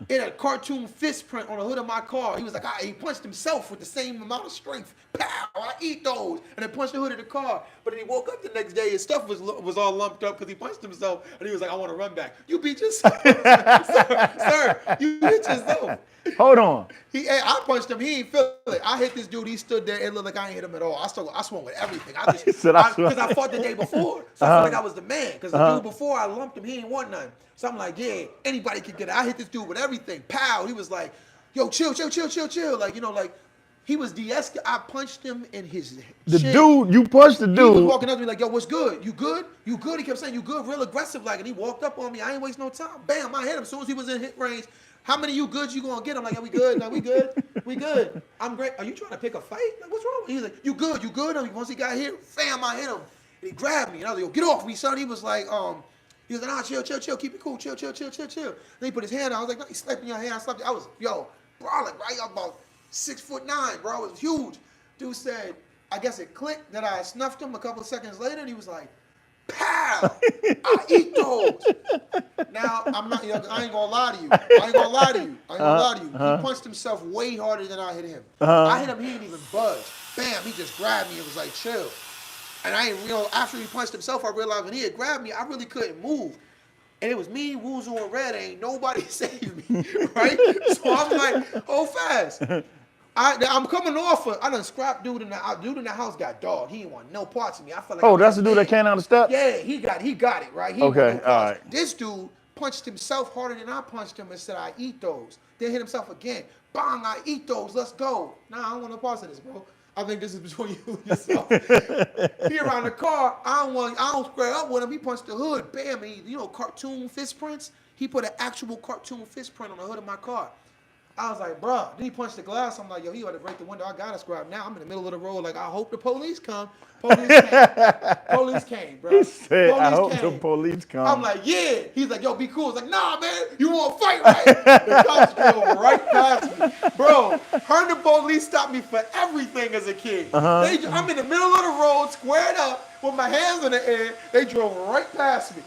It had a cartoon fist print on the hood of my car. He was like, he punched himself with the same amount of strength. Pow, I eat those. And then punched the hood of the car. But then he woke up the next day, his stuff was all lumped up because he punched himself. And he was like, I want to run back. You beat yourself. sir, you beat yourself. Hold on. I punched him. He ain't feel it. I hit this dude. He stood there. It looked like I ain't hit him at all. I swung with everything. Because I fought the day before. So I felt like I was the man. Because the dude before I lumped him, he ain't want none. So I'm like, yeah, anybody can get it. I hit this dude with everything. Pow. He was like, yo, chill. Like, you know, like, he was de-escalating. I punched him in his shit. Dude, you punched the dude. He was walking up to me like, yo, what's good? You good? You good? He kept saying, you good? Real aggressive like. And he walked up on me. I ain't waste no time. Bam, I hit him. As soon as he was in hit range, how many you good you gonna get? I'm like, yeah, we good. Like, we good. We good. I'm great. Are you trying to pick a fight? Like, what's wrong? He's like, you good? You good? Once he got hit, bam, I hit him. And he grabbed me. And I was like, yo, get off me, son. He was like, nah, chill. Keep it cool. Chill. Then he put his hand out. I was like, no, he slapped me on your hand. I slapped it. I was, yo, brawling, right? I'm about 6'9", bro. It was huge. Dude said, I guess it clicked that I snuffed him a couple of seconds later, and he was like, pow! I eat those. Now, I'm not, I ain't gonna lie to you. He punched himself way harder than I hit him. I hit him, he didn't even budge. Bam, he just grabbed me and was like, chill. And I ain't, after he punched himself, I realized when he had grabbed me, I really couldn't move. And it was me, Wuzu, and Red. Ain't nobody saved me, right? So I'm like, hold fast. I'm coming off of, I done scrapped dude in the house got dogged. He didn't want no parts of me. I felt like that's the dude that came down the steps? Yeah, he got it, right? He okay, all right. This dude punched himself harder than I punched him and said, I eat those. Then hit himself again. Bang, I eat those. Let's go. Nah, I don't want no parts of this, bro. I think this is between you and yourself. He around the car. I don't square up with him. He punched the hood. Bam. Cartoon fist prints. He put an actual cartoon fist print on the hood of my car. I was like, bruh. Then he punched the glass. I'm like, yo, he ought to break the window. I got to scrap now. I'm in the middle of the road. Like, I hope the police come. Police came, bro. He said, I hope the police come. I'm like, yeah. He's like, yo, be cool. I was like, nah, man. You want to fight, right? The cops drove right past me. Bro, her and the police stopped me for everything as a kid. I'm in the middle of the road, squared up, with my hands in the air. They drove right past me.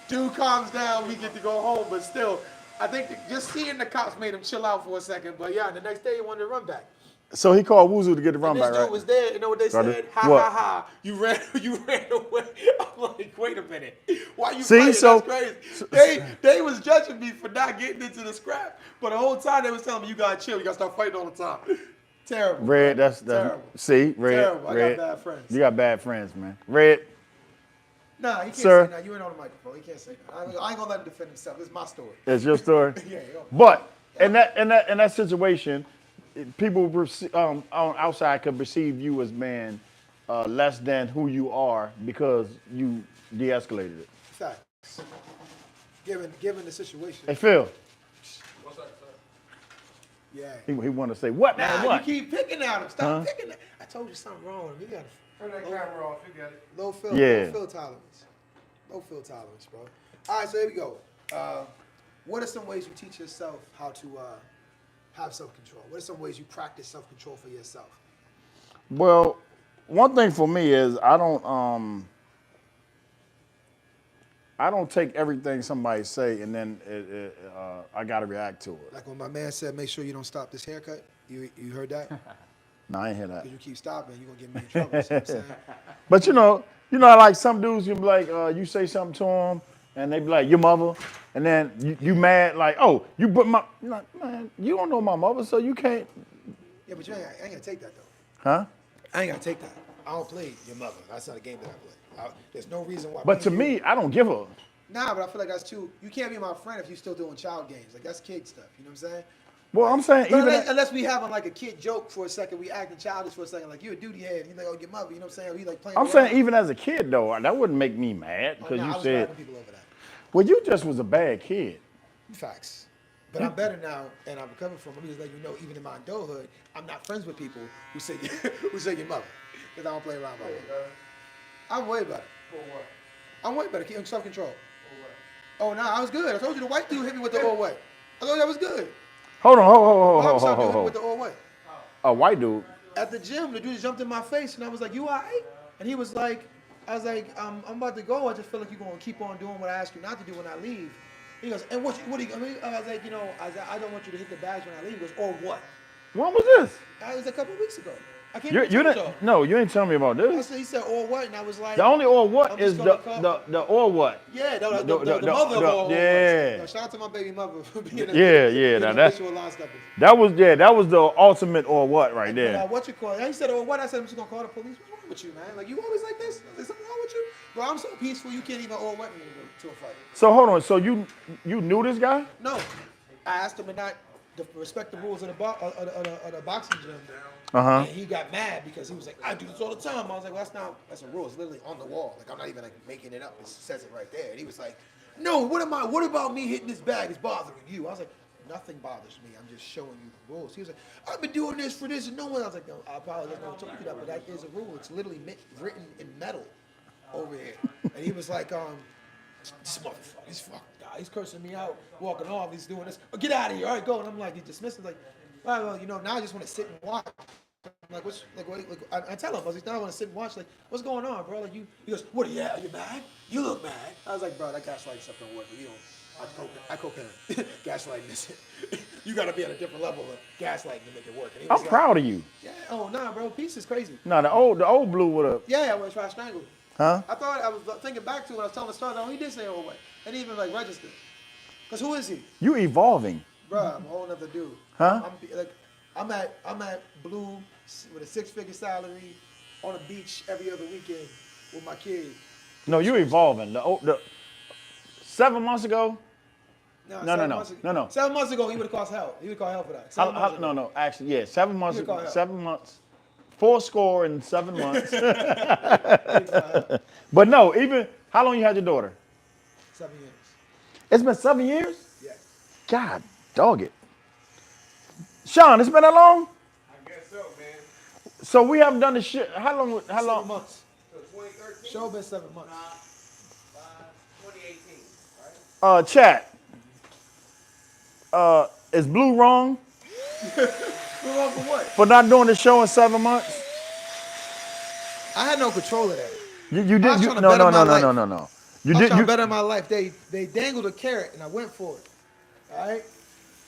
Dude calms down. We get to go home, but still, I think just seeing the cops made him chill out for a second. But yeah, the next day he wanted to run back. So he called Wuzu to get the run back, right? This dude was there. You know what they said? Ha. You ran away. I'm like, wait a minute. Why you fighting? That's crazy. They was judging me for not getting into the scrap. But the whole time they was telling me, you got to chill. You got to start fighting all the time. Terrible. Red, that's terrible. See, Red. Terrible. Red. I got bad friends. You got bad friends, man. Red. Nah, he can't Sir. say that. You ain't on the microphone. He can't say that. I ain't gonna let him defend himself. This is my story. It's your story. Yeah, But in that situation, people on outside could perceive you as being less than who you are because you de-escalated it. facts. Given the situation. Hey Phil, Yeah. he want to say what man? Nah, What? you keep picking at him. Stop picking at. I told you something wrong. You got Turn that camera off. You got it. low fill tolerance. Low fill tolerance, bro. All right, so here we go. What are some ways you teach yourself how to have self-control? What are some ways you practice self-control for yourself? Well, one thing for me is I don't take everything somebody say and then I got to react to it. Like when my man said, make sure you don't stop this haircut. You heard that? No, I ain't hear that. Because you keep stopping, you're going to get me in trouble. See what I'm saying? But you know, like some dudes, you be like, you say something to them, and they be like, your mother, and then you mad, like, oh, you put my, you're like, man, you don't know my mother, so you can't. Yeah, but I ain't going to take that, though. Huh? I ain't going to take that. I don't play your mother. That's not a game that I play. There's no reason why. But to me, I don't give a. Nah, but I feel like that's too, you can't be my friend if you're still doing child games. Like, that's kid stuff. You know what I'm saying? Well, I'm saying But even unless we having like a kid joke for a second, we acting childish for a second, like you a duty head, you like oh your mother, you know what I'm saying? Or he like playing. I'm around. saying even as a kid though, that wouldn't make me mad Oh, because nah, I you was said, rapping people over that. well, you just was a bad kid. Facts. But I'm better now, and I'm recovering from. Let me just let you know, even in my adulthood, I'm not friends with people who say who say your mother, because I don't play around with her. I'm way better. I'm way better. Keep self-control. Oh, nah, I was good. I told you the white dude hit me with the all way. I thought that was good. Hold on, Barbershop dude hit me with the all way. A white dude. At the gym, the dude jumped in my face, and I was like, "You alright?" And he was like, "I was like, I'm about to go. I just feel like you're gonna keep on doing what I ask you not to do when I leave." He goes, "And what do you?" I mean, I was like, "You know, I don't want you to hit the bags when I leave." He goes, "Or what?" When was this? It was a couple of weeks ago. I can't You remember. didn't. No, you ain't telling me about this. He said, "Or what?" And I was like, The only or what I'm is just the gonna the or what? Yeah, the mother of all. Yeah. Yo, shout out to my baby mother for being Now that's visual line stepper. that was the ultimate or what right there. What you call it? He said, "Or what?" I said, "I'm just gonna call the police." What's wrong with you, man? Like you always like this? Is something wrong with you? Bro, I'm so peaceful. You can't even or what me to a fight. So hold on. So you knew this guy? No, I asked him to not respect the rules of the boxing gym. Uh-huh. And he got mad because he was like, "I do this all the time." I was like, "Well, that's a rule. It's literally on the wall. Like I'm not even like making it up. It says it right there." And he was like, "No, what about me hitting this bag is bothering you?" I was like, "Nothing bothers me. I'm just showing you the rules." He was like, "I've been doing this for this and no one." I was like, "No, I apologize. I told you that, but that is a rule. It's literally written in metal over here." And he was like, "This motherfucker, he's fucked guy. He's cursing me out, walking off. He's doing this. Oh, get out of here. All right, go." And I'm like, he dismissed him. Like, all right, well, you know, now I just want to sit and watch. I'm like, I tell him, I was like, now I want to sit and watch. Like, what's going on, bro? Like, he goes, "What? Yeah, you mad? You look mad." I was like, "Bro, that gaslighting stuff don't work. You don't. I cocaine. Gaslighting this. You got to be at a different level of gaslighting to make it work." And he was I'm like, proud of you. Yeah. Oh, nah, bro. Peace is crazy. No, the old blue would have. Yeah, I was trying to strangle him. Huh? I thought I was thinking back to when I was telling the story. Oh, he did say "oh wait," and he even like registered. Cause who is he? You evolving. Bruh, I'm a whole nother dude. Huh? I'm at Blue with a 6-figure salary on a beach every other weekend with my kids. No, you evolving. The 7 months ago. No. 7 months ago, he would have cost hell. He would call hell for that. 7 months ago. No. Actually, yeah, 7 months You ago. call it. 7 months. 4 score in 7 months. But no, even how long you had your daughter? 7 years. It's been 7 years. Yeah. God, dog it. Sean, it's been that long. I guess so, man. So we haven't done this shit. How long? 7 months. So 2013. Show been 7 months. 2018, right? Chat. Is Blue wrong We're wrong for what? for not doing the show in 7 months? I had no control of that. You I did. was You, trying to no, better no, my no, life. no, no, no, no. You I was did. trying You, to better my life. They dangled a carrot and I went for it. All right?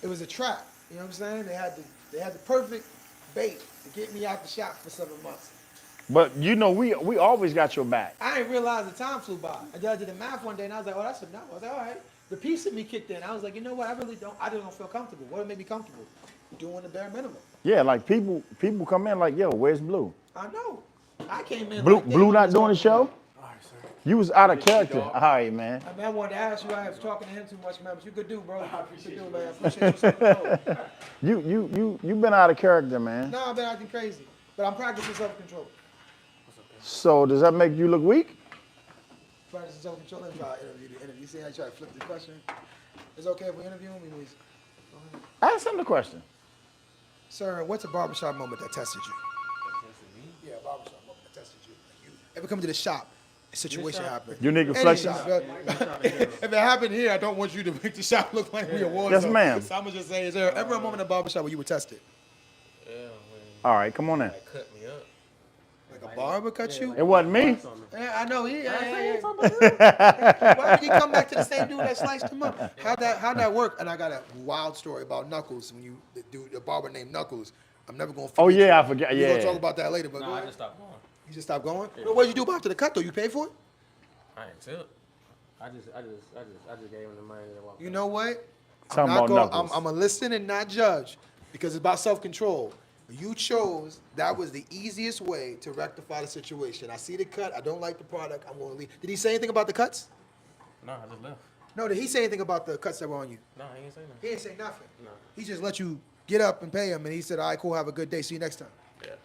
It was a trap. You know what I'm saying? They had the perfect bait to get me out the shop for 7 months. but you know, we always got your back. I didn't realize the time flew by. I did the math one day and I was like, "Oh, that's enough." I was like, "All right." The piece of me kicked in. I was like, "You know what? I just don't feel comfortable. What would make me comfortable? Doing the bare minimum." Yeah, like people come in like, yo, where's Blue? I know. I came in Blue like, not doing the show? All right, sir. You was out of character. All right, man. I wanted to ask you, I was talking to him too much, man, but you could do, bro. You could do, man. Appreciate your self-control. You been out of character, man. No, I've been acting crazy, but I'm practicing self-control. So does that make you look weak? Practicing self-control. Let me try to interview. You see how you try to flip the question? It's okay if we interview him? Ask him the question. Sir, what's a barbershop moment that tested you? Yeah, a barbershop moment that tested you. Like you ever come to the shop, a situation happened. Unique Any reflections. shop, if it happened here, I don't want you to make the shop look like we a war Yes, zone. ma'am. So I'm gonna just say, is there ever a moment in a barbershop where you were tested? Yeah, when All right, come on in. they cut me up. Like a barber cut you? It wasn't me. Yeah, I know. Why would you come back to the same dude that sliced him up? How'd that work? And I got a wild story about Knuckles. When the barber named Knuckles. I'm never gonna. Oh forget yeah, you. I forgot. We're gonna Yeah. talk about that later. But go No, I ahead. just stopped going. You just stopped going. Yeah. What did you do after the cut though? You paid for it? I ain't tip. I just gave him the money and walked. You know what? Talking I'm about not Knuckles. I'm gonna listen and not judge because it's about self-control. You chose that was the easiest way to rectify the situation. I see the cut. I don't like the product. I'm gonna leave. Did he say anything about the cuts? No, I just left. No. Did he say anything about the cuts that were on you? No, he ain't say nothing. He didn't say nothing. No. He just let you get up and pay him, and he said, "All right, cool. Have a good day. See you next time." Yeah.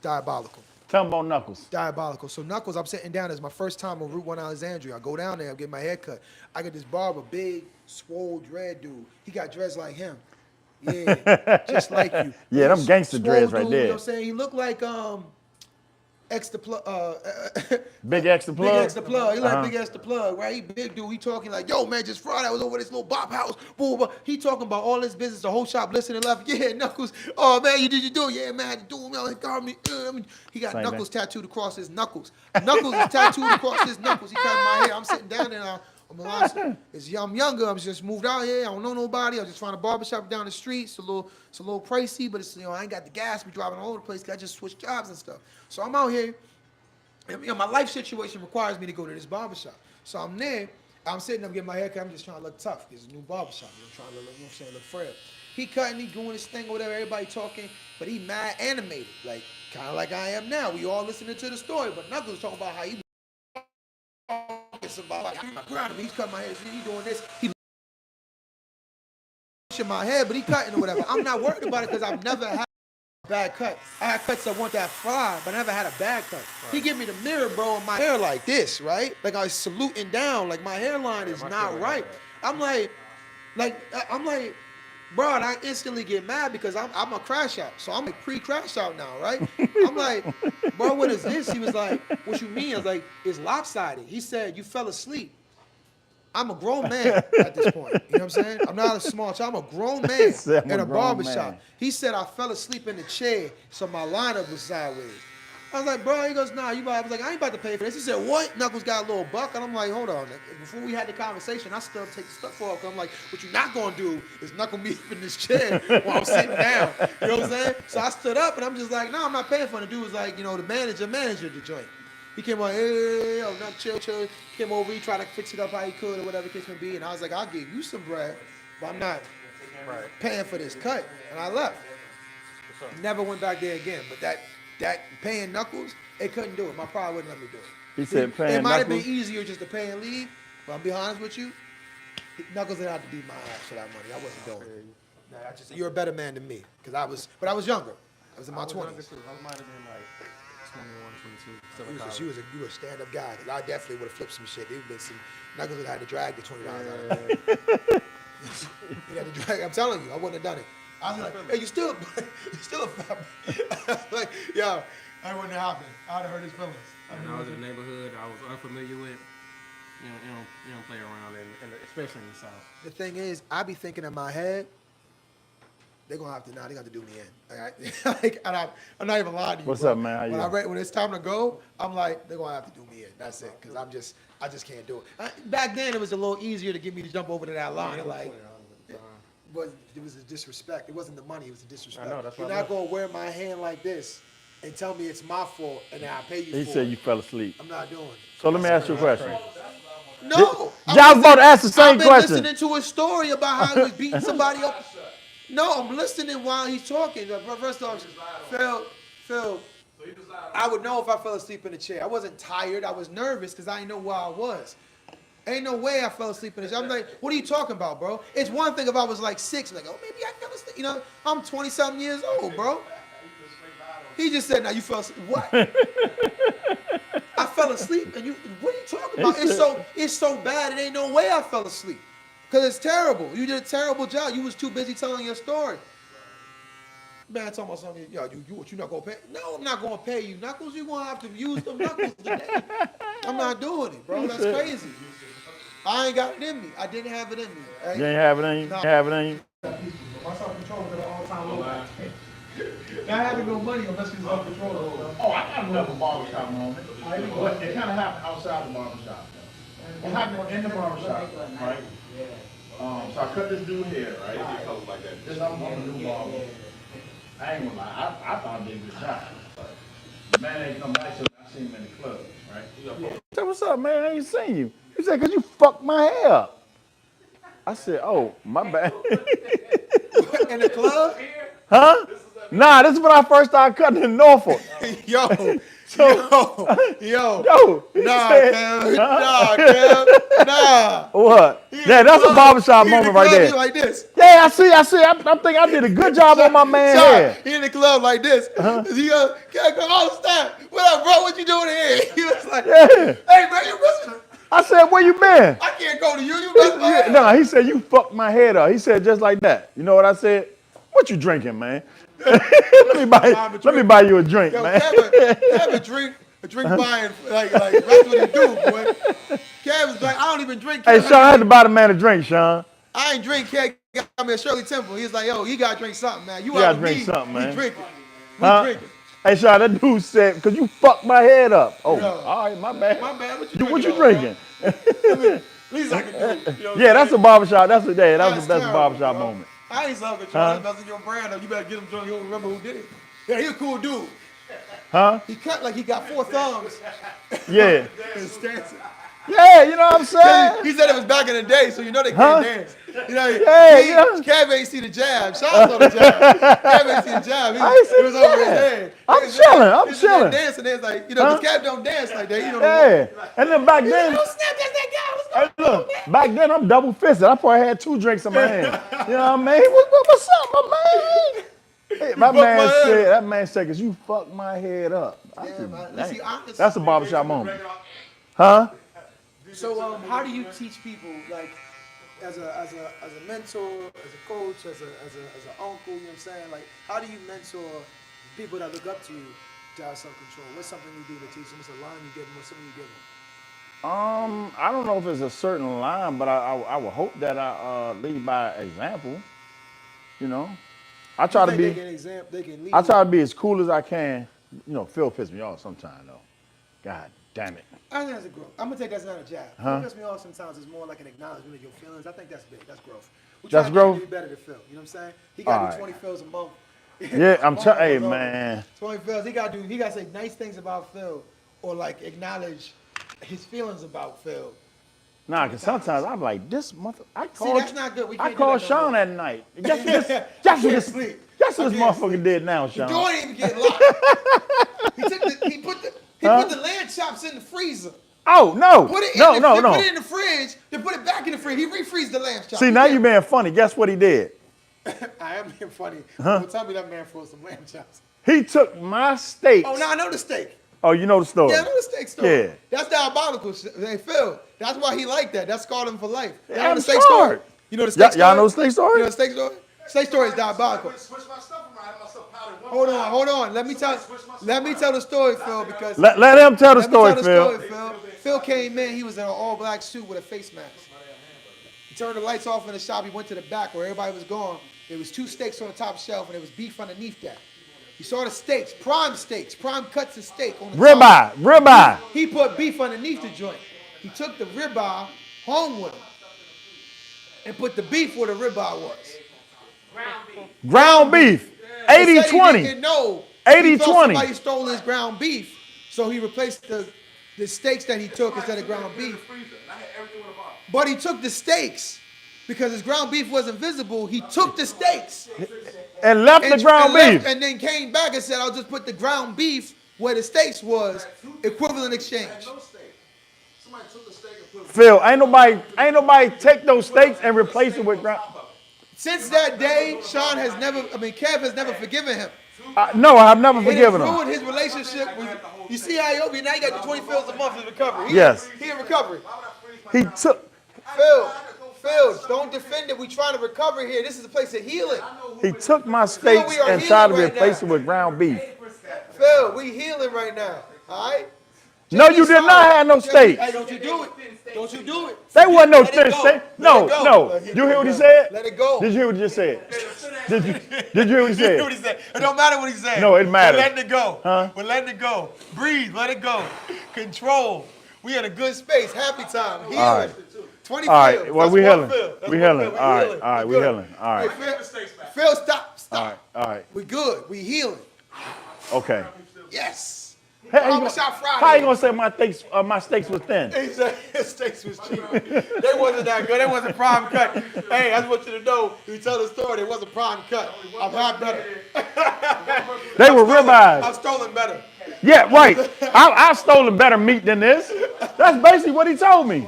Diabolical. Tell him about Knuckles. Diabolical. So Knuckles, I'm sitting down. It's my first time on Route 1 Alexandria. I go down there. I get my hair cut. I get this barber, big, swole dread dude. He got dreads like him. Yeah, just like you. Yeah, them gangster Swole dreads right dude, there. You know what I'm saying? He looked like X the plug. Big X the plug. Big X the plug. He like Big X the plug, right? He big dude. He talking like, yo, man, just Friday I was over this little bop house. Boom, boom. He talking about all his business. The whole shop listening left. Yeah, Knuckles. Oh man, you do? Yeah, man, I had to do him. He got me. He got Same, Knuckles tattooed across his knuckles. Knuckles is tattooed across his knuckles. He cut my hair. I'm sitting down there. I'm younger. I'm just moved out here. I don't know nobody. I just found a barbershop down the street. It's a little pricey, but it's I ain't got the gas. Be driving all over the place. 'Cause I just switched jobs and stuff. So I'm out here. And, my life situation requires me to go to this barbershop. So I'm there. I'm sitting up getting my haircut. I'm just trying to look tough. It's a new barbershop. I'm trying to look, you know what I'm saying, look frail. He cutting, he doing his thing or whatever, everybody talking, but he mad animated, like kind of like I am now. We all listening to the story, but Knuckles talking about how he somebody like I'm not grounded. He's cutting my hair. He doing this. He pushing my head, but he cutting or whatever. I'm not worried about it because I've never had a bad cut. I had cuts that want that fly, but I never had a bad cut. Right. He give me the mirror, bro, and my hair like this, right? Like I was saluting down, like my hairline is not right. I'm like, bro, and I instantly get mad because I'm a crash out. So I'm like pre-crash out now, right? I'm like, bro, what is this? He was like, what you mean? I was like, it's lopsided. He said, you fell asleep. I'm a grown man at this point. You know what I'm saying? I'm not a small child. I'm a grown man in a barbershop. He said I fell asleep in the chair, so my lineup was sideways. I was like, bro, he goes, nah, you about, I was like, I ain't about to pay for this. He said, what? Knuckles got a little buck. And I'm like, hold on. Before we had the conversation, I still take the stuff off. I'm like, what you not going to do is knuckle me up in this chair while I'm sitting down. You know what I'm saying? So I stood up, and I'm just like, no, I'm not paying for it. The dude was like, the manager of the joint. He came on, hey, not chill. Came over, he tried to fix it up how he could or whatever the case may be. And I was like, I'll give you some bread, but I'm not paying for this cut. And I left. Never went back there again. But that paying Knuckles, they couldn't do it. My pride wouldn't let me do it. He said paying It might have Knuckles? been easier just to pay and leave, but I'll be honest with you, Knuckles didn't have to beat my ass for that money. I wasn't doing it. Nah, you're a better man than me, but I was younger. I was in my 20s. I might have been like 21, 22. Still in college. You were a stand-up guy, because I definitely would have flipped some shit. There would have been some, Knuckles would have had to drag the $20 out of me. He had to drag, I'm telling you, I wouldn't have done it. I was like, hey, you still a fat man. Like, yo, that wouldn't have happened. I would have hurt his feelings. And I was in a neighborhood I was unfamiliar with. You don't play around, especially in the South. The thing is, I be thinking in my head, they're gonna have to they're gonna do me in. Like, I'm not even lying to you. What's bro. up, man? How you? When it's time to go, I'm like, they're gonna have to do me in. That's it, because I just can't do it. Back then, it was a little easier to get me to jump over to that line. But it was a disrespect. It wasn't the money, it was the disrespect. I know, that's You're what not gonna wear my hand like this and tell me it's my fault and then I pay you for it. He said you fell asleep. I'm not doing it. So let me ask you a question. No. Y'all was about to ask the same I've been question. listening to a story about how he was beating somebody up. No, I'm listening while he's talking. First off, Phil, I would know if I fell asleep in the chair. I wasn't tired. I was nervous because I didn't know where I was. Ain't no way I fell asleep in the chair. I'm like, what are you talking about, bro? It's one thing if I was like 6, like, oh, maybe I fell asleep. You know, I'm 20-something years old, bro. He just said, now you fell asleep. What? I fell asleep, and what are you talking about? It's so bad, it ain't no way I fell asleep. Because it's terrible. You did a terrible job. You was too busy telling your story. Man, talking about something, yo, you not gonna pay? No, I'm not gonna pay you knuckles. You're gonna have to use them knuckles today. I'm not doing it, bro. That's crazy. I ain't got it in me. I didn't have it in me. Right? You ain't have it in you? Nah. You have it in you? My self-control was at an all-time low. Not having no money unless you're self-control. Oh, I got another barbershop moment. But it kind of happened outside the barbershop. It happened in the barbershop, right? So I cut this dude hair, right? This I'm a new barber. I ain't gonna lie, I thought I did a good job. The man ain't come back till I seen him in the club, right? I said, what's up, man? I ain't seen you. He said, because you fucked my hair up. I said, oh, my bad. In the club? Huh? Nah, this is when I first started cutting in Norfolk. Yo. Yo. Nah, Kev. Nah. What? Yeah, that's a barbershop moment right there. Like this. Yeah, I see. I'm thinking I did a good job on my man's hair. He in the club like this. He Kev go, oh, stop. What up, bro? What you doing here? He was like, Yeah. hey, man, you missing? I said, where you been? I can't go to you. You missing my hair. No, he said, you fucked my head up. He said just like that. You know what I said? What you drinking, man? let me buy you a drink, Yo, man. Kev a drink buying, like that's what he do, boy. Kev was like, I don't even drink. Hey, Sean, I had to buy the man a drink, Sean. I ain't drink. Kev got me a Shirley Temple. He was like, yo, you gotta drink something, man. You gotta out drink me, something, man. We drinking. Huh? Drinking. Hey, Sean, that dude said, because you fucked my head up. Oh, Yo. all right, my bad. My bad. What you drinking? At least I can do it. You know what Yeah, I'm that's a saying? barbershop. That's the best terrible, barbershop bro. moment. I ain't self-control. That's messing your brand up. You better get him drunk. You don't remember who did it. Yeah, he a cool dude. Huh? He cut like he got 4 thumbs. Yeah. His stance. Yeah, you know what I'm saying? He said it was back in the day, so you know they Huh? can't dance. You know, Yeah. Kev ain't see the jab. Sean saw the jab. Kev ain't see the jab. I It was over his head. I'm chilling. He was there dancing. They was like, you know, Huh? because Kev don't dance like that. You know, Yeah. And then back then, don't snap that guy. What's hey, going on, look, man? back then I'm double fisted. I probably had 2 drinks in my hand. You know what I mean? What's up, my man? Hey, that man said, because you fucked my head up. I said, man. "Dang." See, honest- That's a barbershop moment. Huh? So, how do you teach people, like, as a mentor, as a coach, as an uncle? You know what I'm saying? Like, how do you mentor people that look up to you to have self-control? What's something you do to teach them? What's a line you give them? What's something you give them? I don't know if it's a certain line, but I would hope that I lead by example. You know, I try to be. They can lead I try to be as cool as I can. You know, Phil pisses me off sometimes though. God damn it. I think that's a growth. I'm gonna take that's not a jab. What pisses me off sometimes is more like an acknowledgement of your feelings. I think that's big. That's growth. We try That's to growth? be better than Phil. You know what I'm saying? He got to All do right. 20 fills a month. Yeah, I'm telling. Hey, Tomorrow, man. 20 fills. He got to say nice things about Phil, or like acknowledge his feelings about Phil. Nah, because sometimes I'm like, this mother. See, that's not good. We I can't do called that no Sean more. that night. Guess what this motherfucker did now, Sean? Don't even get locked. He put the lamb chops in the freezer. Oh, no. Put it No. Put it in the fridge. Then put it back in the fridge. He refreezed the lamb chops. See, now you're being funny. Guess what he did? I am being funny. Well, tell me that man for some lamb chops. He took my steaks. Oh, now I know the steak. Oh, you know the story. Yeah, I know the steak story. Yeah. That's diabolical. Hey, Phil, that's why he liked that. That scarred him for life. Yeah, You know I'm the steak scarred. story? You know the steak story? Y'all know the steak story? You know the steak story? Steak story is diabolical. Switch my stuff around. I had myself powdered Hold on. Let me tell the story, Phil, because Let him tell the story, Phil. Phil. Phil came in. He was in an all-black suit with a face mask. He turned the lights off in the shop. He went to the back where everybody was gone. There was 2 steaks on the top shelf, and there was beef underneath that. He saw the steaks, prime cuts of steak on the top. Ribeye. He put beef underneath the joint. He took the ribeye home with him and put the beef where the ribeye was. Ground beef. He said he 80-20. didn't know. 80-20. He thought somebody stole his ground beef, so he replaced the steaks that he took instead of ground beef. But he took the steaks because his ground beef wasn't visible. He took the steaks And left the ground beef. and then came back and said, "I'll just put the ground beef where the steaks was equivalent exchange. Somebody took the steak and put Phil, ain't nobody take those steaks and replace it with ground. Since that day, Kev has never forgiven him. No, I've never It has forgiven him. ruined his relationship with. You see how Iobi now you got the 20 Phils a month in recovery. Yes. He in recovery. He took Phil, don't defend it. We trying to recover here. This is a place of healing. my steaks we are and tried to healing right replace now. it with ground beef. Phil, we healing right now. All right. No, you did not have no steaks. Hey, don't you do it. Don't you do it. They wasn't no Let it fish go. steak. Let No, it go. no. You hear what he said? Let it go. Did you hear what he just said? Did you hear what he You hear what said? he said? It don't matter what he said. No, it matters. We're letting it go. Huh? We're letting it go. Breathe. Let it go. Control. We in a good space. Happy time. Healing. All right. 20 All right. Phil. Well, That's we one healing. Phil. That's We one healing. Phil. All right. healing. All right. We good. healing. All right. Hey, Phil, stop. All right. All right. We good. We healing. Okay. Yes. Hey, Barbershop Friday. how you gonna say my steaks was thin? He said his steaks was cheap. They wasn't that good. They wasn't prime cut. Hey, I just want you to know, you tell the story, they wasn't prime cut. I've had better. They were ribeyes. I've stolen better. Yeah, right. I've stolen better meat than this. That's basically what he told me.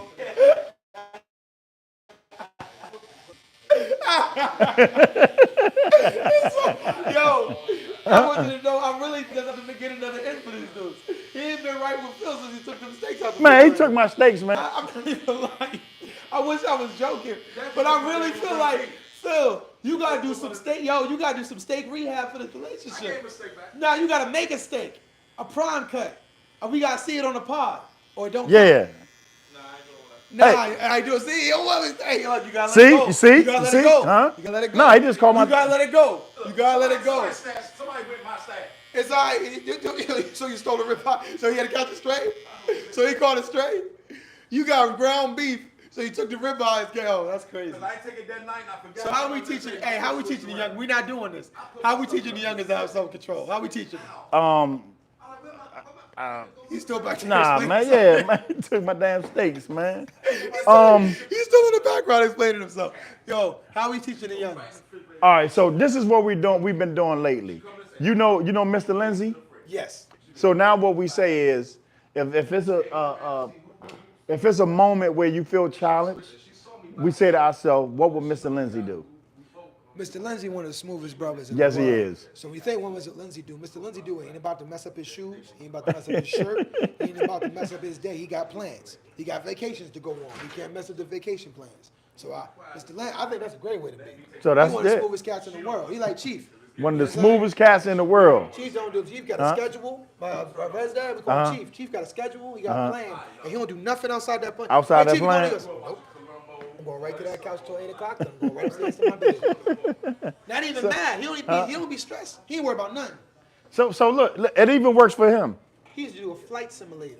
Yo, I want you to know, I'm really going to get another in for these dudes. He ain't been right with Phil since he took them steaks out the Man, he refrigerator. took my steaks, man. I'm not even lying. I wish I was joking, but I really feel like, Phil, you gotta do some steak. Yo, you gotta do some steak rehab for this relationship. Now you gotta make a steak, a prime cut, and we gotta see it on the pod, or it don't. Yeah. Nah, Hey. I do. See, you gotta let it go. You see? You gotta let You it see? go. Huh? You gotta let it go. No, he just called my. You gotta let it go. You gotta let it go. somebody with my stash. It's all right. So you stole the ribeye. So he had to catch it straight. So he caught it straight. You got ground beef. So you took the ribeyes. Oh, that's crazy. I ain't take it that night and I forgot. So how we teaching? Hey, how we teaching the young? We're not doing this. How we teaching the youngest to have self-control? How we teaching? He's still back there. Nah, explaining man. himself. Yeah, man. He took my damn steaks, man. He's still in the background explaining himself. Yo, how we teaching the youngest? All right. So this is what we've been doing lately. You know, Mr. Lindsay. Yes. So now what we say is, if it's a moment where you feel challenged, we say to ourselves, what would Mr. Lindsay do? Mr. Lindsay, one of the smoothest brothers in Yes, the he world. is. So when you think, what Mr. Lindsay do? Mr. Lindsay do it. He ain't about to mess up his shoes. He ain't about to mess up his shirt. He ain't about to mess up his day. He got plans. He got vacations to go on. He can't mess up the vacation plans. So Mr. Lindsay, I think that's a great way to be. So that's he one of the it. smoothest cats in the world. He like Chief. One of the smoothest cats in the world. Chief don't do. Chief got a schedule. My Red's dad, we call him Chief. Chief got a schedule. He got a plan, and he don't do nothing outside that plan. Outside that Chief, you go plan? to your- Nope. I'm going right to that couch till 8 o'clock. Then I'm going right upstairs to my bed. Not even mad. He don't be stressed. He ain't worry about nothing. So look, it even works for him. He used to do a flight simulator.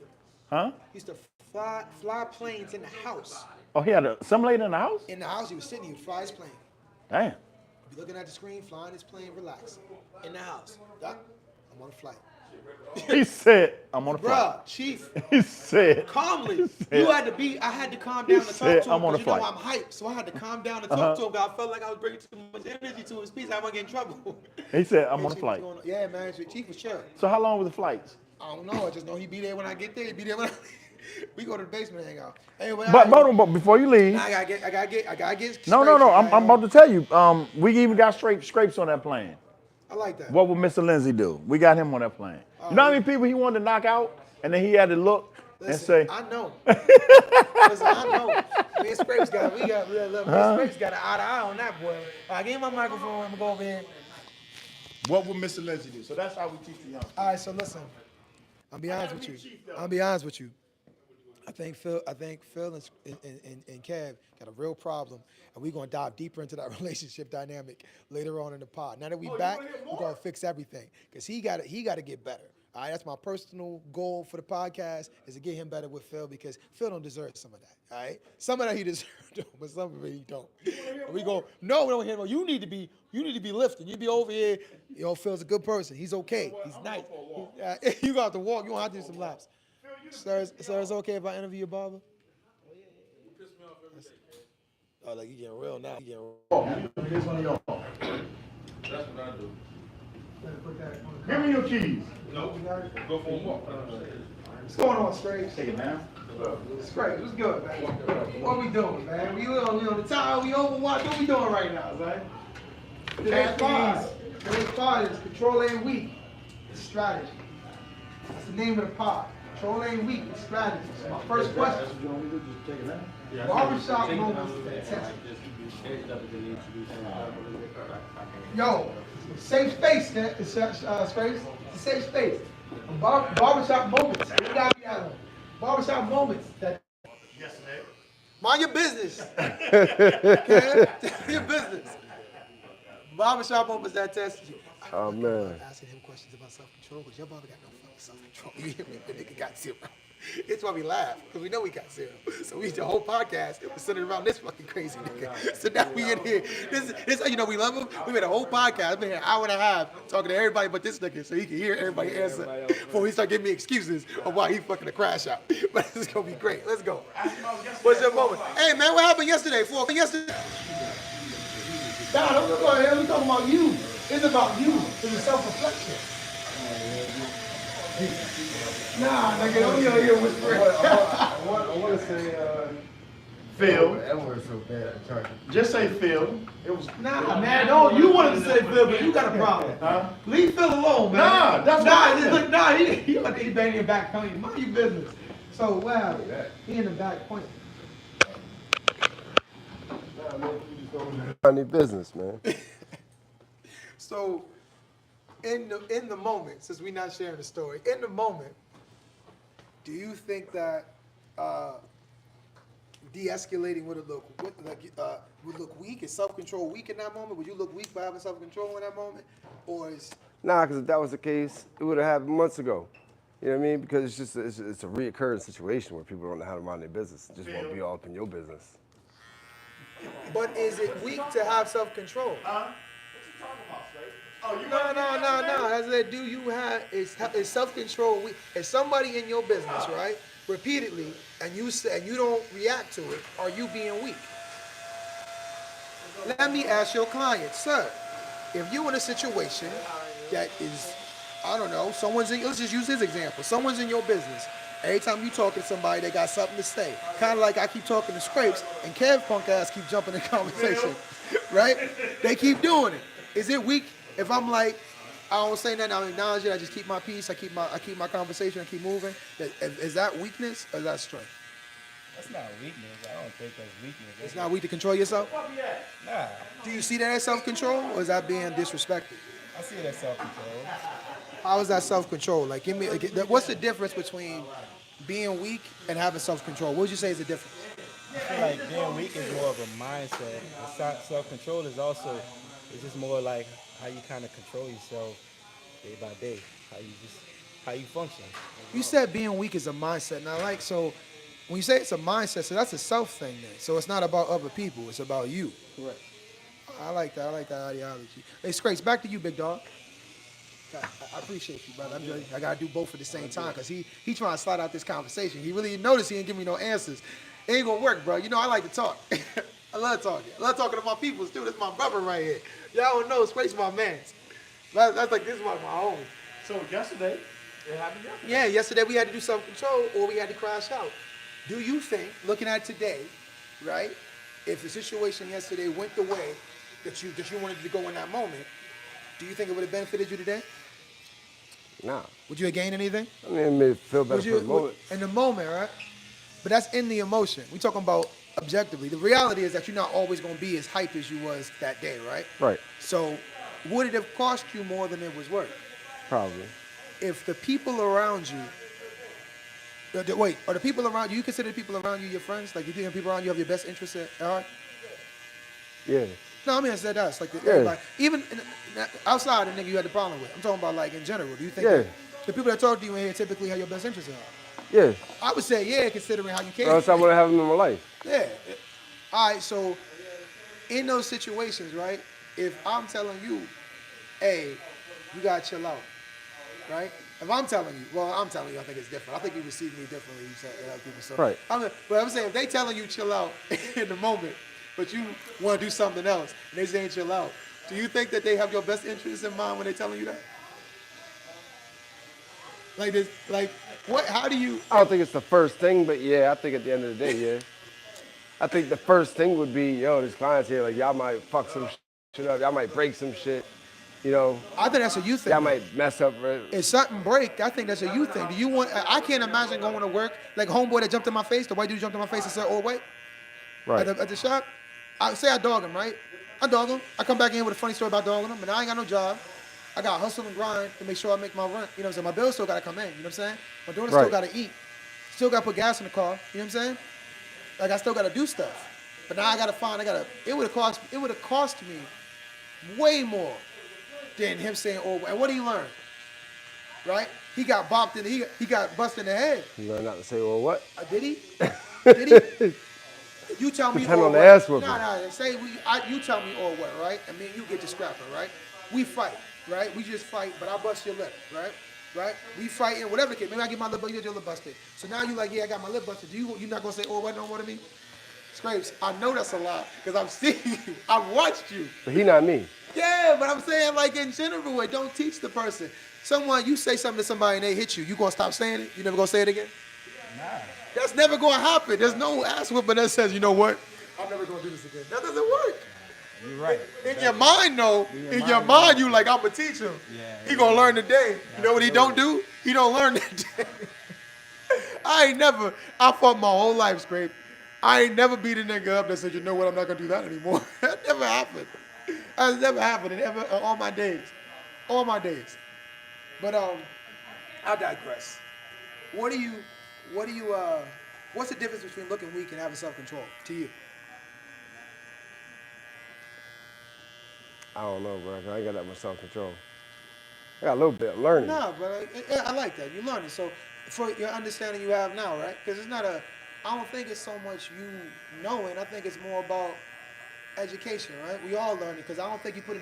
Huh? He used to fly planes in the house. Oh, he had a simulator in the house? In the house, he was sitting. He would fly his plane. Damn. Be looking at the screen, flying his plane, relaxing. In the house. Doc, I'm on a flight. He said, I'm on a flight. Bruh, Chief, He said, calmly. said- I had to calm down to talk said, to him I'm on a because you know flight. I'm hyped. So I had to calm down to talk to him because I felt like I was bringing too much energy to his piece. I wasn't getting in trouble. he said, I'm on a Chief flight. was yeah, man. Chief was chill. So how long were the flights? I don't know. I just know he be there when I get there. He be there when we go to the basement and hang out. Anyway, But before you leave, I gotta get. no. I'm about to tell you. We even got scrapes on that plane. I like that. What would Mr. Lindsay do? We got him on that plane. You know how many people he wanted to knock out, and then he had to look and say, I know. Listen, I know. Me and Scrapes got me and Scrapes got an eye to eye on that boy. All right, give me my microphone. I'm gonna go over here. what would Mr. Lindsay do? So that's how we teach the young. All right, so listen. I'll be honest with you. I think Phil and Kev got a real problem, and we're gonna dive deeper into that relationship dynamic later on in the pod. Now that we back, we're gonna fix everything because he got to get better. All right, that's my personal goal for the podcast is to get him better with Phil because Phil don't deserve some of that. All right, some of that he deserves, but some of it he don't. We don't hear more. You need to be lifting. You be over here. Phil's a good person. He's okay. He's nice. You got to walk. You don't have to do some laps. Sir, it's okay if I interview your barber? Oh, like you getting real now. You getting real. That's what I do. Give me your keys. Go for a walk. What's going on, Straight? Take it down. Straight, what's good, man? What we doing, man? We on the time, we overwatch. What we doing right now, man? Today's pod is Control Ain't Weak. It's strategy. That's the name of the pod. Control Ain't Weak. It's strategy. So my first question. That's what you want me to do, just take it down. Barbershop moments fantastic. Yo, safe space, man. It's space. It's a safe space. Barbershop moments. We gotta be that one. Barbershop moments. Yesterday. Mind your business. Okay? Mind your business. Barbershop moments that tested you. Oh, man. Asking him questions about self-control, because your barber got no fucking self-control. You hear me? The nigga got zero. It's why we laugh, because we know we got zero. So the whole podcast was centered around this fucking crazy nigga. So now we in here. This how you know we love him. We made a whole podcast. I've been here an hour and a half talking to everybody but this nigga, so he can hear everybody answer before he start giving me excuses of why he fucking a crash out. But this is gonna be great. Let's go. What's your moment? Hey man, what happened yesterday? Yesterday? Nah, don't look on here. We talking about you. It's about you. It's a self-reflection. Nah, nigga, don't you hear whispering. I want to say, Phil. that word's so bad. I'm sorry. Just say Phil. It was. Nah, man, no, you wanted to say Phil, but you got a problem. Huh? Leave Phil alone, man. Nah, that's what I said. He banging your back pointing. Mind your business. So, wow, he in the back pointing. Funny business, man. So, in the moment, since we're not sharing the story, in the moment, do you think that de-escalating would look weak? Is self-control weak in that moment? Would you look weak for having self-control in that moment, or is Nah, because if that was the case, it would have happened months ago. You know what I mean? Because it's a reoccurring situation where people don't know how to mind their business. Just want to be all up in your business. But is it weak to have self-control? Oh, you No. That's it. Do you have is self-control weak? If somebody in your business, right, repeatedly, and you don't react to it, are you being weak? Let me ask your client, sir, if you're in a situation that is, I don't know, let's just use his example. Someone's in your business. Every time you talk to somebody, they got something to say. Kind of like I keep talking to Scrapes, and Kev punk ass keep jumping in conversation, right? They keep doing it. Is it weak if I'm like, I don't say nothing, I don't acknowledge it, I just keep my peace, I keep my conversation, I keep moving? Is that weakness or is that strength? That's not weakness. I don't think that's weakness. It's not weak to control yourself? Nah, Do you see that as self-control, or is that being disrespected? I see it as self-control. How is that self-control? Like, what's the difference between being weak and having self-control? What would you say is the difference? I feel like being weak is more of a mindset. And self-control is also, it's just more like how you kind of control yourself day by day, how you function. You said being weak is a mindset. Now, like, so when you say it's a mindset, so that's a self thing then. So it's not about other people, it's about you. Correct. I like that ideology. Hey, Scrapes, back to you, big dog. I appreciate you, brother. I gotta do both at the same time, because he trying to slide out this conversation. He really noticed he didn't give me no answers. It ain't gonna work, bro. You know I like to talk. I love talking. I love talking to my people too. That's my brother right here. Y'all don't know, Scrapes my man. That's like, this is my homie. So yesterday, it happened yesterday. Yeah, yesterday we had to do self-control or we had to crash out. Do you think, looking at today, right, if the situation yesterday went the way that you wanted to go in that moment, do you think it would have benefited you today? Nah. Would you have gained anything? I mean, it made it feel better Would for you, the moment. in the moment, right? But that's in the emotion. We talking about objectively. The reality is that you're not always going to be as hype as you was that day, right? Right. So would it have cost you more than it was worth? Probably. If the people around you, are the people around you, you consider the people around you your friends? Like, you think the people around you have your best interests at heart? Yeah. No, I mean, I said us. Like, Yeah. everybody, even outside the nigga you had the problem with. I'm talking about, like, in general. Do you think that the people that talk to you in here typically have your best interests at heart? Yeah. I would say, yeah, considering how you came. Or else I would have them in my life. Yeah. All right, so in those situations, right, if I'm telling you, hey, you got to chill out, right? If I'm telling you, I think it's different. I think you receive me differently, you said other people. So, Right. But I'm saying, if they telling you chill out in the moment, but you want to do something else, and they saying chill out, Do you think that they have your best interests in mind when they're telling you that? Like this, like what? How do you? I don't think it's the first thing, but yeah, I think at the end of the day, yeah. I think the first thing would be, yo, there's clients here, like y'all might fuck some shit up, y'all might break some shit, you know, I think that's a you thing. y'all Though. might mess up. If something break, I think that's a you thing. Do you want? I can't imagine going to work like homeboy that jumped in my face. The white dude jumped in my face and said, "Oh wait," Right. at the shop. I say I dog him, right? I dog him. I come back in with a funny story about dogging him, and I ain't got no job. I got to hustle and grind to make sure I make my rent. You know what I'm saying? My bills still got to come in. You know what I'm saying? My daughter still Right. got to eat. Still got to put gas in the car. You know what I'm saying? Like I still got to do stuff. But now I got to find. It would have cost me way more than him saying, "Oh," and what did he learn? Right? He got bopped in. He got busted in the head. You learn not to say, well, what? Did he? Did he? You tell me Depend or on the what? ass whooping. Nah. Say you tell me or what, right? And me and you get to scrapping, right? We fight, right? We just fight, but I bust your lip, right? Right? We fighting, whatever the case. Maybe I get my lip, but you get your lip busted. So now you like, yeah, I got my lip busted. You not gonna say or what no more to me? Scrapes, I know that's a lie because I've seen you. I've watched you. But he not me. Yeah, but I'm saying like in general, it don't teach the person. You say something to somebody and they hit you, you gonna stop saying it? You never gonna say it again? Nah. That's never gonna happen. There's no ass whooping that says, you know what? I'm never gonna do this again. That doesn't work. You're right. In your mind, though, in your mind, you like, I'm gonna teach him. Yeah, He gonna learn today. You know what he don't do? He don't learn today. I fought my whole life, Scrape. I ain't never beat a nigga up that said, you know what, I'm not gonna do that anymore. That never happened. That's never happened in all my days. All my days. But I digress. What's the difference between looking weak and having self-control to you? I don't know, bro. I ain't got that much self-control. I got a little bit. I'm learning. No, but I like that. You learn it. So for your understanding you have now, right? Because I don't think it's so much you knowing. I think it's more about education, right? We all learn it because I don't think people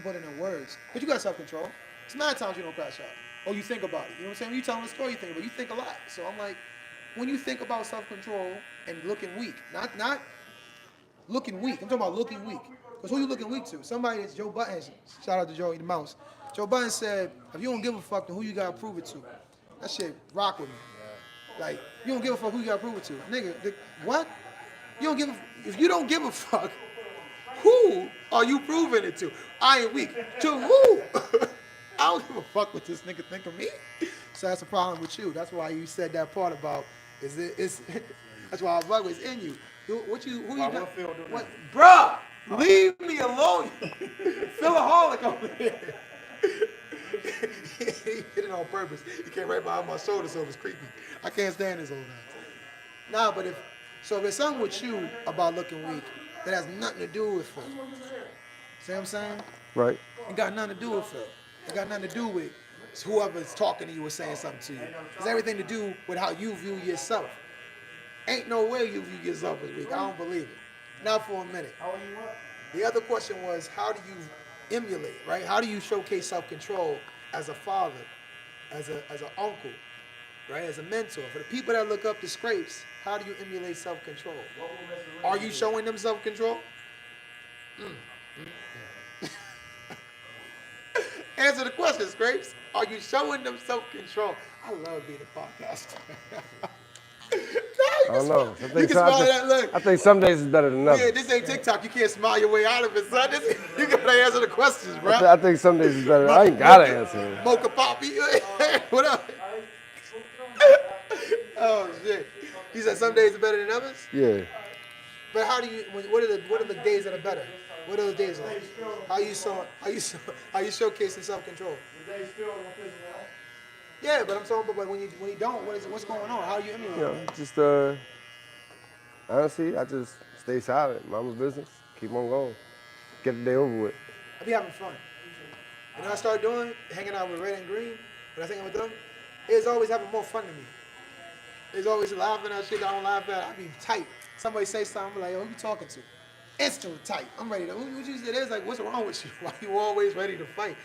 put it in words. But you got self-control. It's 9 times you don't crash out. Or you think about it. You know what I'm saying? When you telling a story, you think about it. You think a lot. So I'm like, when you think about self-control and looking weak, not looking weak. I'm talking about looking weak. Because who you looking weak to? Somebody that's Joe Button. Shout out to Joey the Mouse. Joe Button said, if you don't give a fuck, then who you gotta prove it to? That shit rock with me. Like, you don't give a fuck who you gotta prove it to. Nigga, what? If you don't give a fuck, who are you proving it to? I ain't weak. To who? I don't give a fuck what this nigga think of me. So that's the problem with you. That's why you said that part about that's why I fuck with it's in you. Who you what? Bruh, leave me alone. Philaholic over here. He hit it on purpose. He came right behind my shoulder, so it was creepy. I can't stand this old ass. Nah, but if there's something with you about looking weak that has nothing to do with Phil. See what I'm saying? Right. It got nothing to do with Phil. It got nothing to do with whoever's talking to you or saying something to you. It's everything to do with how you view yourself. Ain't no way you view yourself as weak. I don't believe it. Not for a minute. The other question was, how do you emulate, right? How do you showcase self-control as a father, as an uncle, right? As a mentor? For the people that look up to Scrapes, how do you emulate self-control? Are you showing them self-control? Answer the question, Scrapes. Are you showing them self-control? I love being a podcaster. I don't know. You can smile at that look. I think some days is better than others. Yeah, this ain't TikTok. You can't smile your way out of it, son. You gotta answer the questions, bro. I think some days is better. I ain't gotta answer it. Mocha Poppy. What up? Oh shit. You said some days are better than others? Yeah. But how do you? What are the days that are better? What are the days like? How you showcasing self-control? Yeah, but I'm talking about when you don't. What's going on? How are you emulating? You know, just honestly, I just stay silent. Mama's business. Keep on going. Get the day over with. I be having fun. And I start hanging out with Red and Green, when I hanging with them, it's always having more fun to me. It's always laughing at shit I don't laugh at. I be tight. Somebody say something, I'm like, who you talking to? Instantly tight. I'm ready to, who you said is like, what's wrong with you? Why you always ready to fight?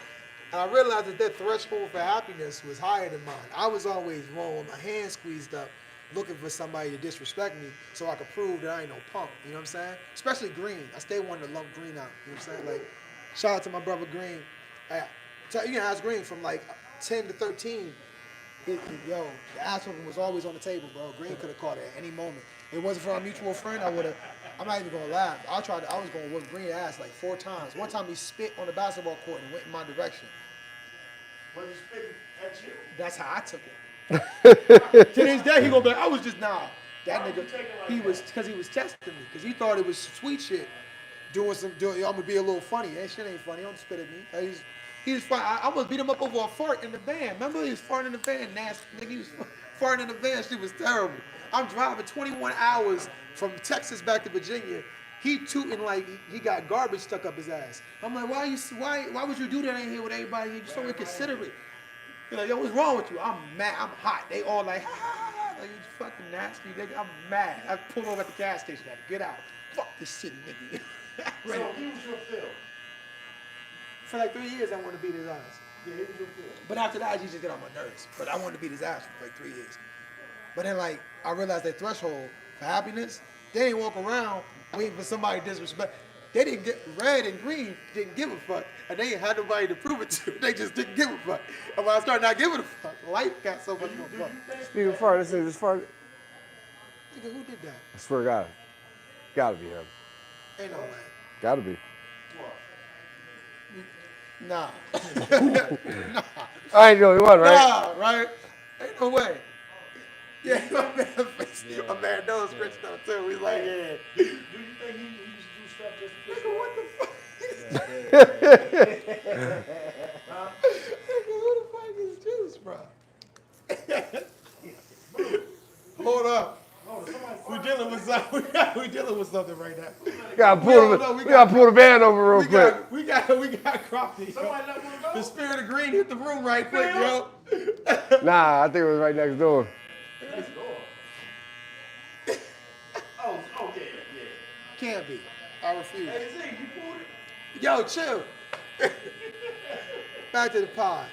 And I realized that their threshold for happiness was higher than mine. I was always wrong with my hands squeezed up, looking for somebody to disrespect me so I could prove that I ain't no punk. You know what I'm saying? Especially Green. I still wanted to lump Green out. You know what I'm saying? Like, Shout out to my brother Green. You can ask Green from like 10 to 13. Yo, the ass whooping was always on the table, bro. Green could have caught it at any moment. If it wasn't for our mutual friend, I would have. I'm not even gonna laugh. I was gonna whip Green ass like 4 times. One time he spit on the basketball court and went in my direction. Was he spitting at you? That's how I took it. To this day, he gonna be like, I was just nah. That nigga, he was testing me, because he thought it was sweet shit. I'm gonna be a little funny. That shit ain't funny. Don't spit at me. He's fine. I almost beat him up over a fart in the van. Remember, he was farting in the van, nasty nigga. He was farting in the van. Shit was terrible. I'm driving 21 hours from Texas back to Virginia. He tooting like he got garbage stuck up his ass. I'm like, why would you do that in here with everybody? You're so inconsiderate. You're like, yo, what's wrong with you? I'm mad. I'm hot. They all like, ha ha ha. Like, you fucking nasty nigga. I'm mad. I pulled over at the gas station. I had to get out. Fuck this shit, nigga. So he was your Phil. For like 3 years, I wanted to beat his ass. Yeah, he was your Phil. But after that, I used to get on my nerves. But I wanted to beat his ass for like 3 years. But then, like, I realized that threshold for happiness, they ain't walk around waiting for somebody to disrespect. They didn't get red and green, didn't give a fuck. And they ain't had nobody to prove it to. They just didn't give a fuck. And when I started not giving a fuck, life got so much more fun. Speaking of fart, this is fart. Nigga, who did that? I swear to God. Gotta be him. Ain't no way. Gotta be. Nah. I ain't the only one, right? Nah, right? Ain't no way. Yeah, my man knows Rich though too. He's like, yeah. Do you think he used to do stuff just to piss Nigga, what the fuck? Nigga, who the fuck is Juice, bro? Hold up. We dealing with something. We dealing with something right now. We gotta pull the band over real quick. We got crafty. The spirit of green hit the room right quick, yo. Nah, I think it was right next door. Oh, yeah. Can't be. I refuse. Hey, Z, you pulled it? Yo, chill. Back to the pod.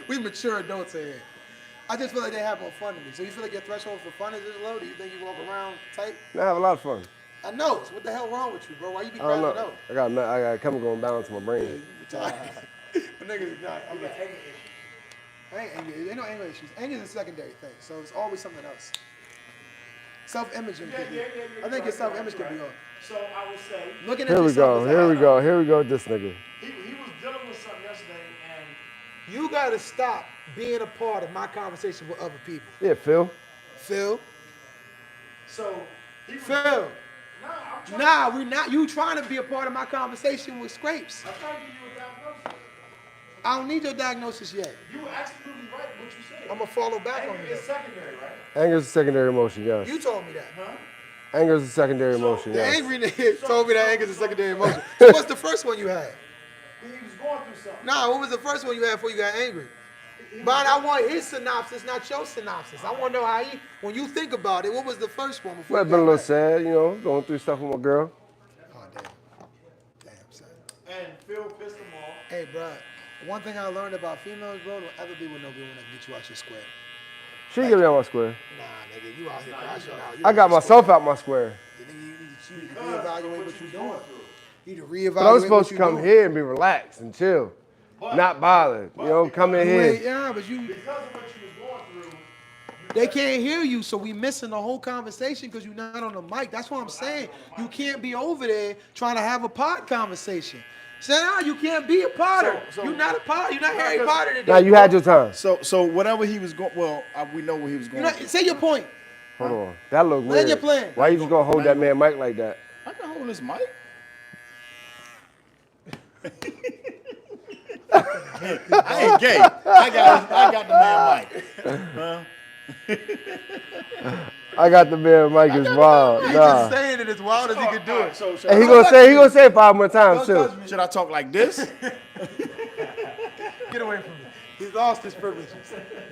We mature adults in here. I just feel like they have more fun than me. So you feel like your threshold for fun is this low? Do you think you walk around tight? I have a lot of fun. I know. So what the hell wrong with you, bro? Why you be I don't cracking know. up? I got a chemical imbalance in my brain. But niggas, nah, I'm like, ain't anger. Ain't no anger issues. Anger is a secondary thing. So it's always something else. Self-imaging could be. I think your self-image could be on. So I would say, Looking at Here we yourself go. as a- Here we go with this nigga. he was dealing with something yesterday, and You gotta stop being a part of my conversation with other people. Yeah, Phil. Phil. so he was... Phil. Nah, I'm trying, Nah, we not. You trying to be a part of my conversation with Scrapes. I'm trying to give you a diagnosis. I don't need your diagnosis yet. You were absolutely right what you said. I'm gonna follow back on Anger you. is secondary, right? Anger is a secondary emotion, yes. You told me that. Huh? Anger is a secondary emotion, The yes. angry nigga told me that anger is a secondary emotion. So what's the first one you had? He was going through something. Nah, what was the first one you had before you got angry? But I want his synopsis, not your synopsis. I want to know how he, when you think about it, what was the first one before Well, I've you been a got little mad? sad, you know, going through stuff with my girl. Oh, damn. Damn, son. And Phil pissed him off. Hey, bro, one thing I learned about females, bro, don't ever be with no girl that get you out your square. She get me out my square. Nah, nigga, you out here crashing out. I got myself out my square. You need to reevaluate what you're doing. You need to reevaluate But I'm what supposed to you're come doing. here and be relaxed and chill. Not bothered. You know, come in Wait, here. yeah, but you, Because of what you was going through, they can't hear you, so we missing the whole conversation because you're not on the mic. That's what I'm saying. You can't be over there trying to have a pod conversation. Say, nah, you can't be a Potter. You're not a Potter. You're not Harry Potter today. Now you had your time. So whatever he was going, we know what he was going. Say your point. Hold on. That look Land weird. your plan. Why you just gonna hold that man mic like that? I can hold this mic. I ain't gay. I got the man mic. I got the man mic is wild. He's Nah. just saying it as wild as he can do it. So And he gonna say it 5 more times too. should I talk like this? Get away from me. He's lost his privileges.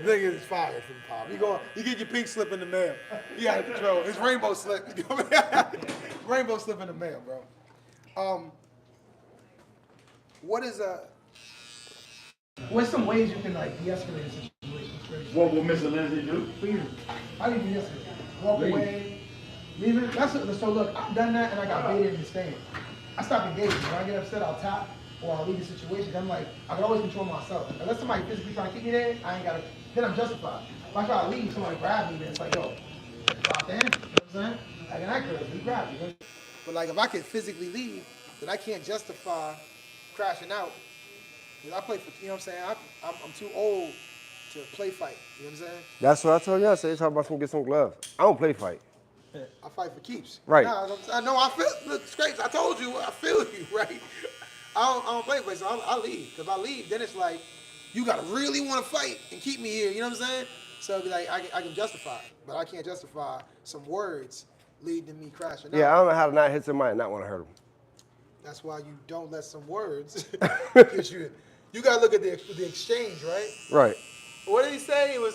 Nigga is fired from the pop. You get your pink slip in the mail. You out of control. It's rainbow slip. Rainbow slip in the mail, bro. What's some ways you can like de-escalate a situation? What will Mr. Lindsay do? For you, how do you de-escalate? Walk away, leave it. So look, I've done that and I got baited in the stand. I stop engaging. When I get upset, I'll tap or I'll leave the situation. I'm like, I can always control myself. Unless somebody physically trying to keep me there, I ain't got to, then I'm justified. If I try to leave, somebody grab me, then it's like, yo, stop there. You know what I'm saying? Like in that case, he grabbed you. But like if I can physically leave, then I can't justify crashing out. Because I play for, you know what I'm saying? I'm too old to play fight. You know what I'm saying? That's what I told you. I said, they talking about some get some gloves. I don't play fight. I fight for keeps. Right. Nah, I know I feel, look, Scrapes, I told you, I feel you, right? I don't play fight, so I leave. Because if I leave, then it's like, you got to really want to fight and keep me here, you know what I'm saying? So it'd be like, I can justify it, but I can't justify some words leading to me crashing out. Yeah, I don't know how to not hit somebody and not want to hurt them. That's why you don't let some words get you. You gotta look at the exchange, right? Right. What did he say? It was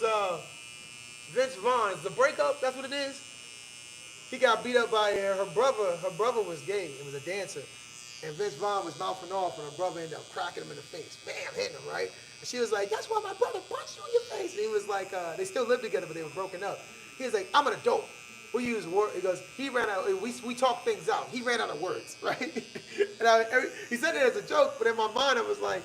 Vince Vaughn. Is the breakup? That's what it is. He got beat up by her brother. Her brother was gay. It was a dancer, and Vince Vaughn was mouthing off, and her brother ended up cracking him in the face. Bam, hitting him right. And she was like, "That's why my brother punched you in your face." And he was like, "They still lived together, but they were broken up." He was like, "I'm an adult. We use words." He goes, "He ran out. We talk things out. He ran out of words, right?" And he said it as a joke, but in my mind, I was like,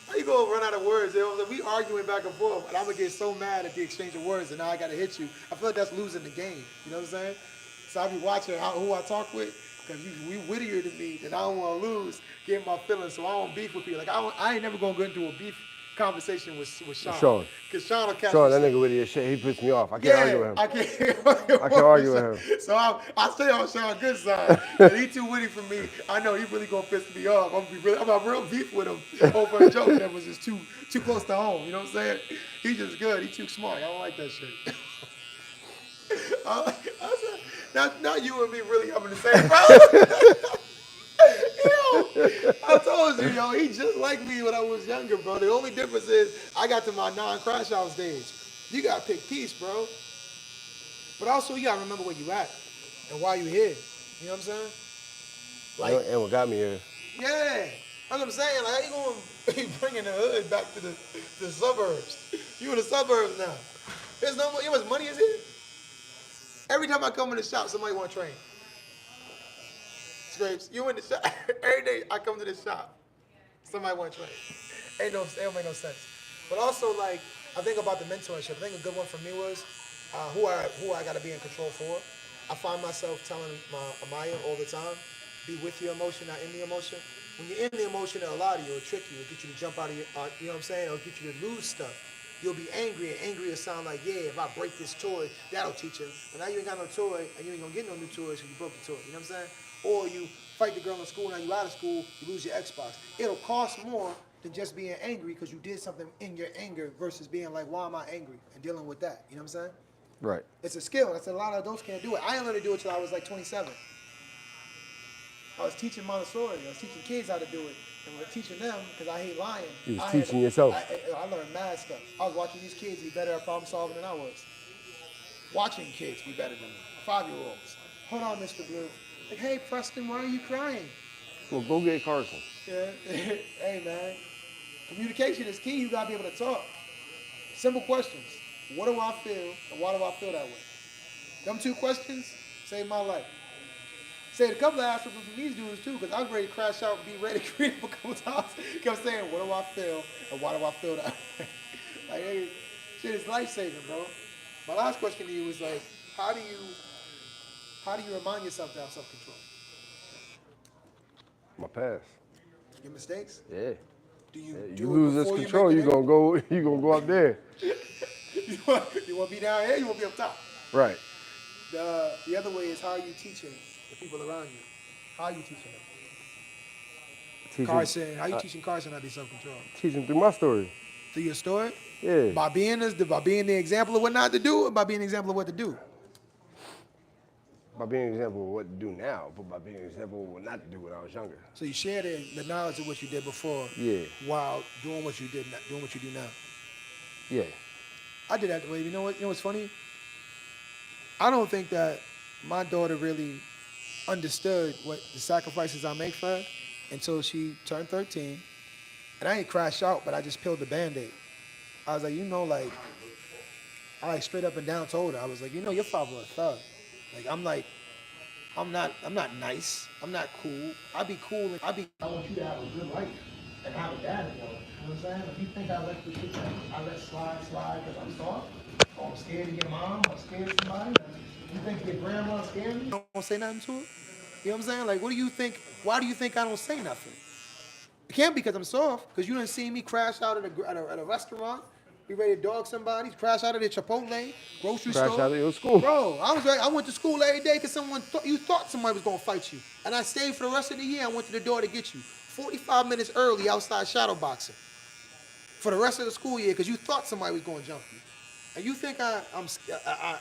how you gonna run out of words? You know, we arguing back and forth, and I'm gonna get so mad at the exchange of words, and now I gotta hit you. I feel like that's losing the game. You know what I'm saying? So I be watching who I talk with, because we wittier than me, and I don't want to lose, get my feelings, so I don't beef with people. Like I ain't never gonna get into a beef conversation with Sean, because Sean will catch Sean, me. that nigga with his shit, he pisses me off. I can't argue with him. I can't argue with him. So I stay on Sean's good side. And he too witty for me. I know he really gonna piss me off. I'm a real beef with him over a joke that was just too close to home. You know what I'm saying? He's just good. He's too smart. I don't like that shit. I said, now you and me really having the same problem. Yo, I told you, yo, he just like me when I was younger, bro. The only difference is I got to my non-crash out stage. You gotta pick peace, bro. But also you gotta remember where you at and why you here. You know what I'm saying? Like, And what got me here. yeah, that's what I'm saying. Like, how you gonna be bringing the hood back to the suburbs? You in the suburbs now. There's no more. You know how much money is here? Every time I come in the shop, somebody want to train. Scrapes, you in the shop. Every day I come to the shop, somebody want to train. It don't make no sense. But also, like, I think about the mentorship. I think a good one for me was who I got to be in control for. I find myself telling Amaya all the time, be with your emotion, not in the emotion. When you're in the emotion, it'll lie to you, it'll trick you, it'll get you to jump out of your, you know what I'm saying? It'll get you to lose stuff. You'll be angry, and angry will sound like, yeah, if I break this toy, that'll teach him. But now you ain't got no toy, and you ain't gonna get no new toys because you broke the toy, you know what I'm saying? Or you fight the girl in school, now you out of school, you lose your Xbox. It'll cost more than just being angry because you did something in your anger versus being like, why am I angry? And dealing with that, you know what I'm saying? Right. It's a skill. That's a lot of adults can't do it. I didn't learn to do it till I was like 27. I was teaching Montessori. I was teaching kids how to do it. And we're teaching them, because I hate lying. You was teaching yourself. I learned mad stuff. I was watching these kids be better at problem solving than I was. Watching kids be better than me. 5-year-olds. Hold on, Mr. Blue. Like, hey, Preston, why are you crying? Well, go get Carson. Yeah. Hey, man. Communication is key. You got to be able to talk. Simple questions. What do I feel, and why do I feel that way? Them 2 questions saved my life. Saved a couple of ass from these dudes, too, because I was ready to crash out and be ready to create a couple times. Kept saying, what do I feel, and why do I feel that way? Like, hey, shit is life-saving, bro. My last question to you is, like, how do you remind yourself to have self-control? My past. Your mistakes? Yeah. Do you You do lose it this before control, you you make gonna go up there. you want to be down here, you want to be up top. Right. The other way is, how are you teaching the people around you? How are you teaching them? Carson, how you teaching Carson how to be self-control? Teaching through my story. Through your story? Yeah. By being the example of what not to do, or by being an example of what to do? By being an example of what to do now, but by being an example of what not to do when I was younger. So you share the knowledge of what you did before, Yeah. while doing what you do now. Yeah. I did that the way. You know what's funny? I don't think that my daughter really understood what the sacrifices I make for her until she turned 13. And I ain't crashed out, but I just peeled the Band-Aid. I was like, I straight up and down told her, I was like, your father a thug. Like, I'm like, I'm not nice. I'm not cool. I be cool. I want you to have a good life and have a dad in your life. You know what I'm saying? If you think I let the shit, I let slide because I'm soft, or I'm scared of your mom, or scared of somebody, you think your grandma scared me? I don't say nothing to her. You know what I'm saying? Like, what do you think? Why do you think I don't say nothing? It can't be because I'm soft, because you didn't see me crash out at a restaurant, be ready to dog somebody, crash out at a Chipotle, grocery Crash store. out of your school. Bro, I was ready. I went to school every day because you thought somebody was gonna fight you, and I stayed for the rest of the year. I went to the door to get you, 45 minutes early outside shadow boxing for the rest of the school year because you thought somebody was gonna jump you, and you think I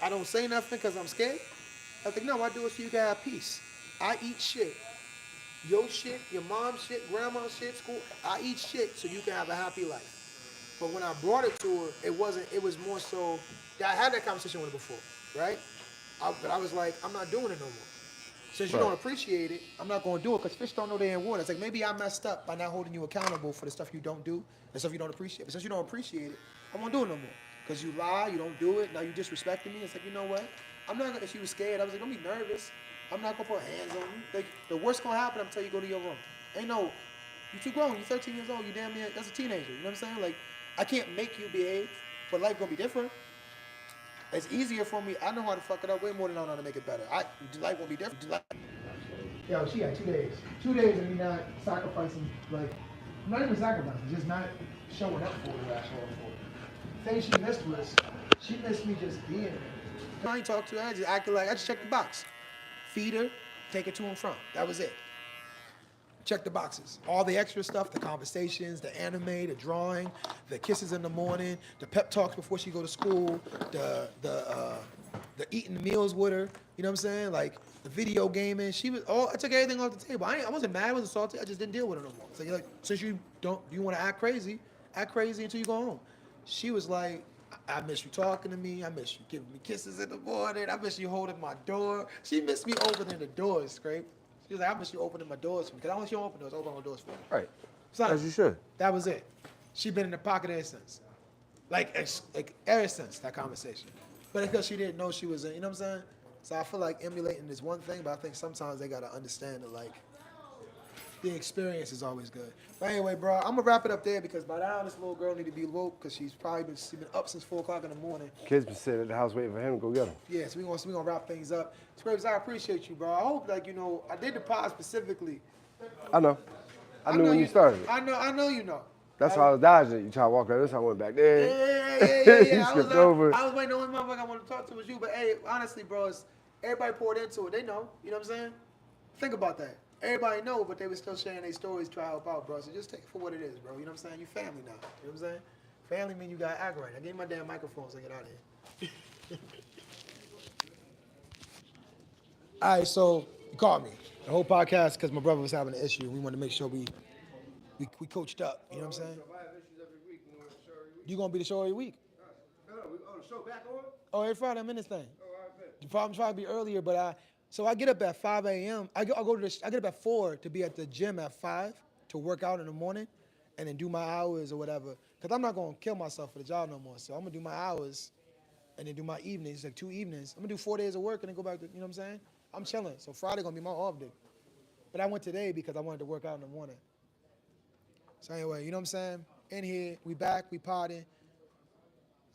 don't say nothing because I'm scared. I think no, I do it so you can have peace. I eat shit. Your shit, your mom's shit, grandma's shit, school. I eat shit so you can have a happy life. But when I brought it to her, it wasn't. It was more so. I had that conversation with her before, right? But I was like, I'm not doing it no more. Since you Right. don't appreciate it, I'm not going to do it because fish don't know they're in water. It's like maybe I messed up by not holding you accountable for the stuff you don't do and stuff you don't appreciate. But since you don't appreciate it, I won't do it no more. Because you lie, you don't do it, now you disrespecting me. It's like, you know what? I'm not going to, she was scared. I was like, don't be nervous. I'm not going to put hands on you. Like, the worst going to happen, I'm going to tell you go to your room. Ain't no, you too grown. You're 13 years old. You damn near, that's a teenager. You know what I'm saying? Like, I can't make you behave, but life going to be different. It's easier for me. I know how to fuck it up way more than I know how to make it better. Life won't be different. Yo, she had 2 days. 2 days of me not sacrificing, like, not even sacrificing, just not showing up for her, showing up for her. The thing she missed was, she missed me just being there. I ain't talk to her, I just acted like, I just checked the box. Feed her, take her to and from. That was it. Check the boxes. All the extra stuff, the conversations, the anime, the drawing, the kisses in the morning, the pep talks before she go to school, the eating the meals with her. You know what I'm saying? Like the video gaming. I took everything off the table. I wasn't mad. I wasn't salty. I just didn't deal with it no more. So you're like, since you want to act crazy until you go home. She was like, I miss you talking to me. I miss you giving me kisses in the morning. I miss you holding my door. She missed me opening the doors, Scrape. She was like, I miss you opening my doors for me. Because I want you to open doors. Open my doors for me. Right. Son, As you should. that was it. She been in the pocket ever since. Like ever since that conversation. But it's because she didn't know she was in, you know what I'm saying? So I feel like emulating is one thing, but I think sometimes they got to understand that, like, the experience is always good. But anyway, bro, I'm gonna wrap it up there because by now this little girl need to be woke because she's been up since 4 o'clock in the morning. Kids been sitting at the house waiting for him to go get them. Yeah, so we gonna wrap things up. Scrapes, I appreciate you, bro. I hope, like, you know, I did the pod specifically. I know. I knew when you started. I know you know. That's why I was dodging it. You try to walk out. That's how I went back there. Yeah. You skipped over. I was waiting. The only motherfucker I want to talk to was you. But hey, honestly, bro, everybody poured into it. They know. You know what I'm saying? Think about that. Everybody know, but they were still sharing their stories, try to help out, bro. So just take it for what it is, bro. You know what I'm saying? You family now. You know what I'm saying? Family mean you got to act right. I gave my damn microphone so I get out of here. All right, so you called me. The whole podcast because my brother was having an issue. We wanted to make sure we coached up. You know what I'm saying? You gonna be the show every week? The show back on? Oh, every Friday I'm in this thing. The problem trying to be earlier, but I get up at 5 a.m. I get up at 4 to be at the gym at 5 to work out in the morning, and then do my hours or whatever. Cause I'm not gonna kill myself for the job no more. So I'm gonna do my hours, and then do my evenings, like 2 evenings. I'm gonna do 4 days of work and then go back to, you know what I'm saying? I'm chilling. So Friday gonna be my off day. But I went today because I wanted to work out in the morning. So anyway, you know what I'm saying? In here, we back, we potting.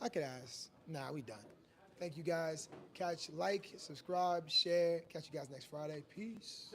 I could ask. Nah, we done. Thank you guys. Like, subscribe, share. Catch you guys next Friday. Peace.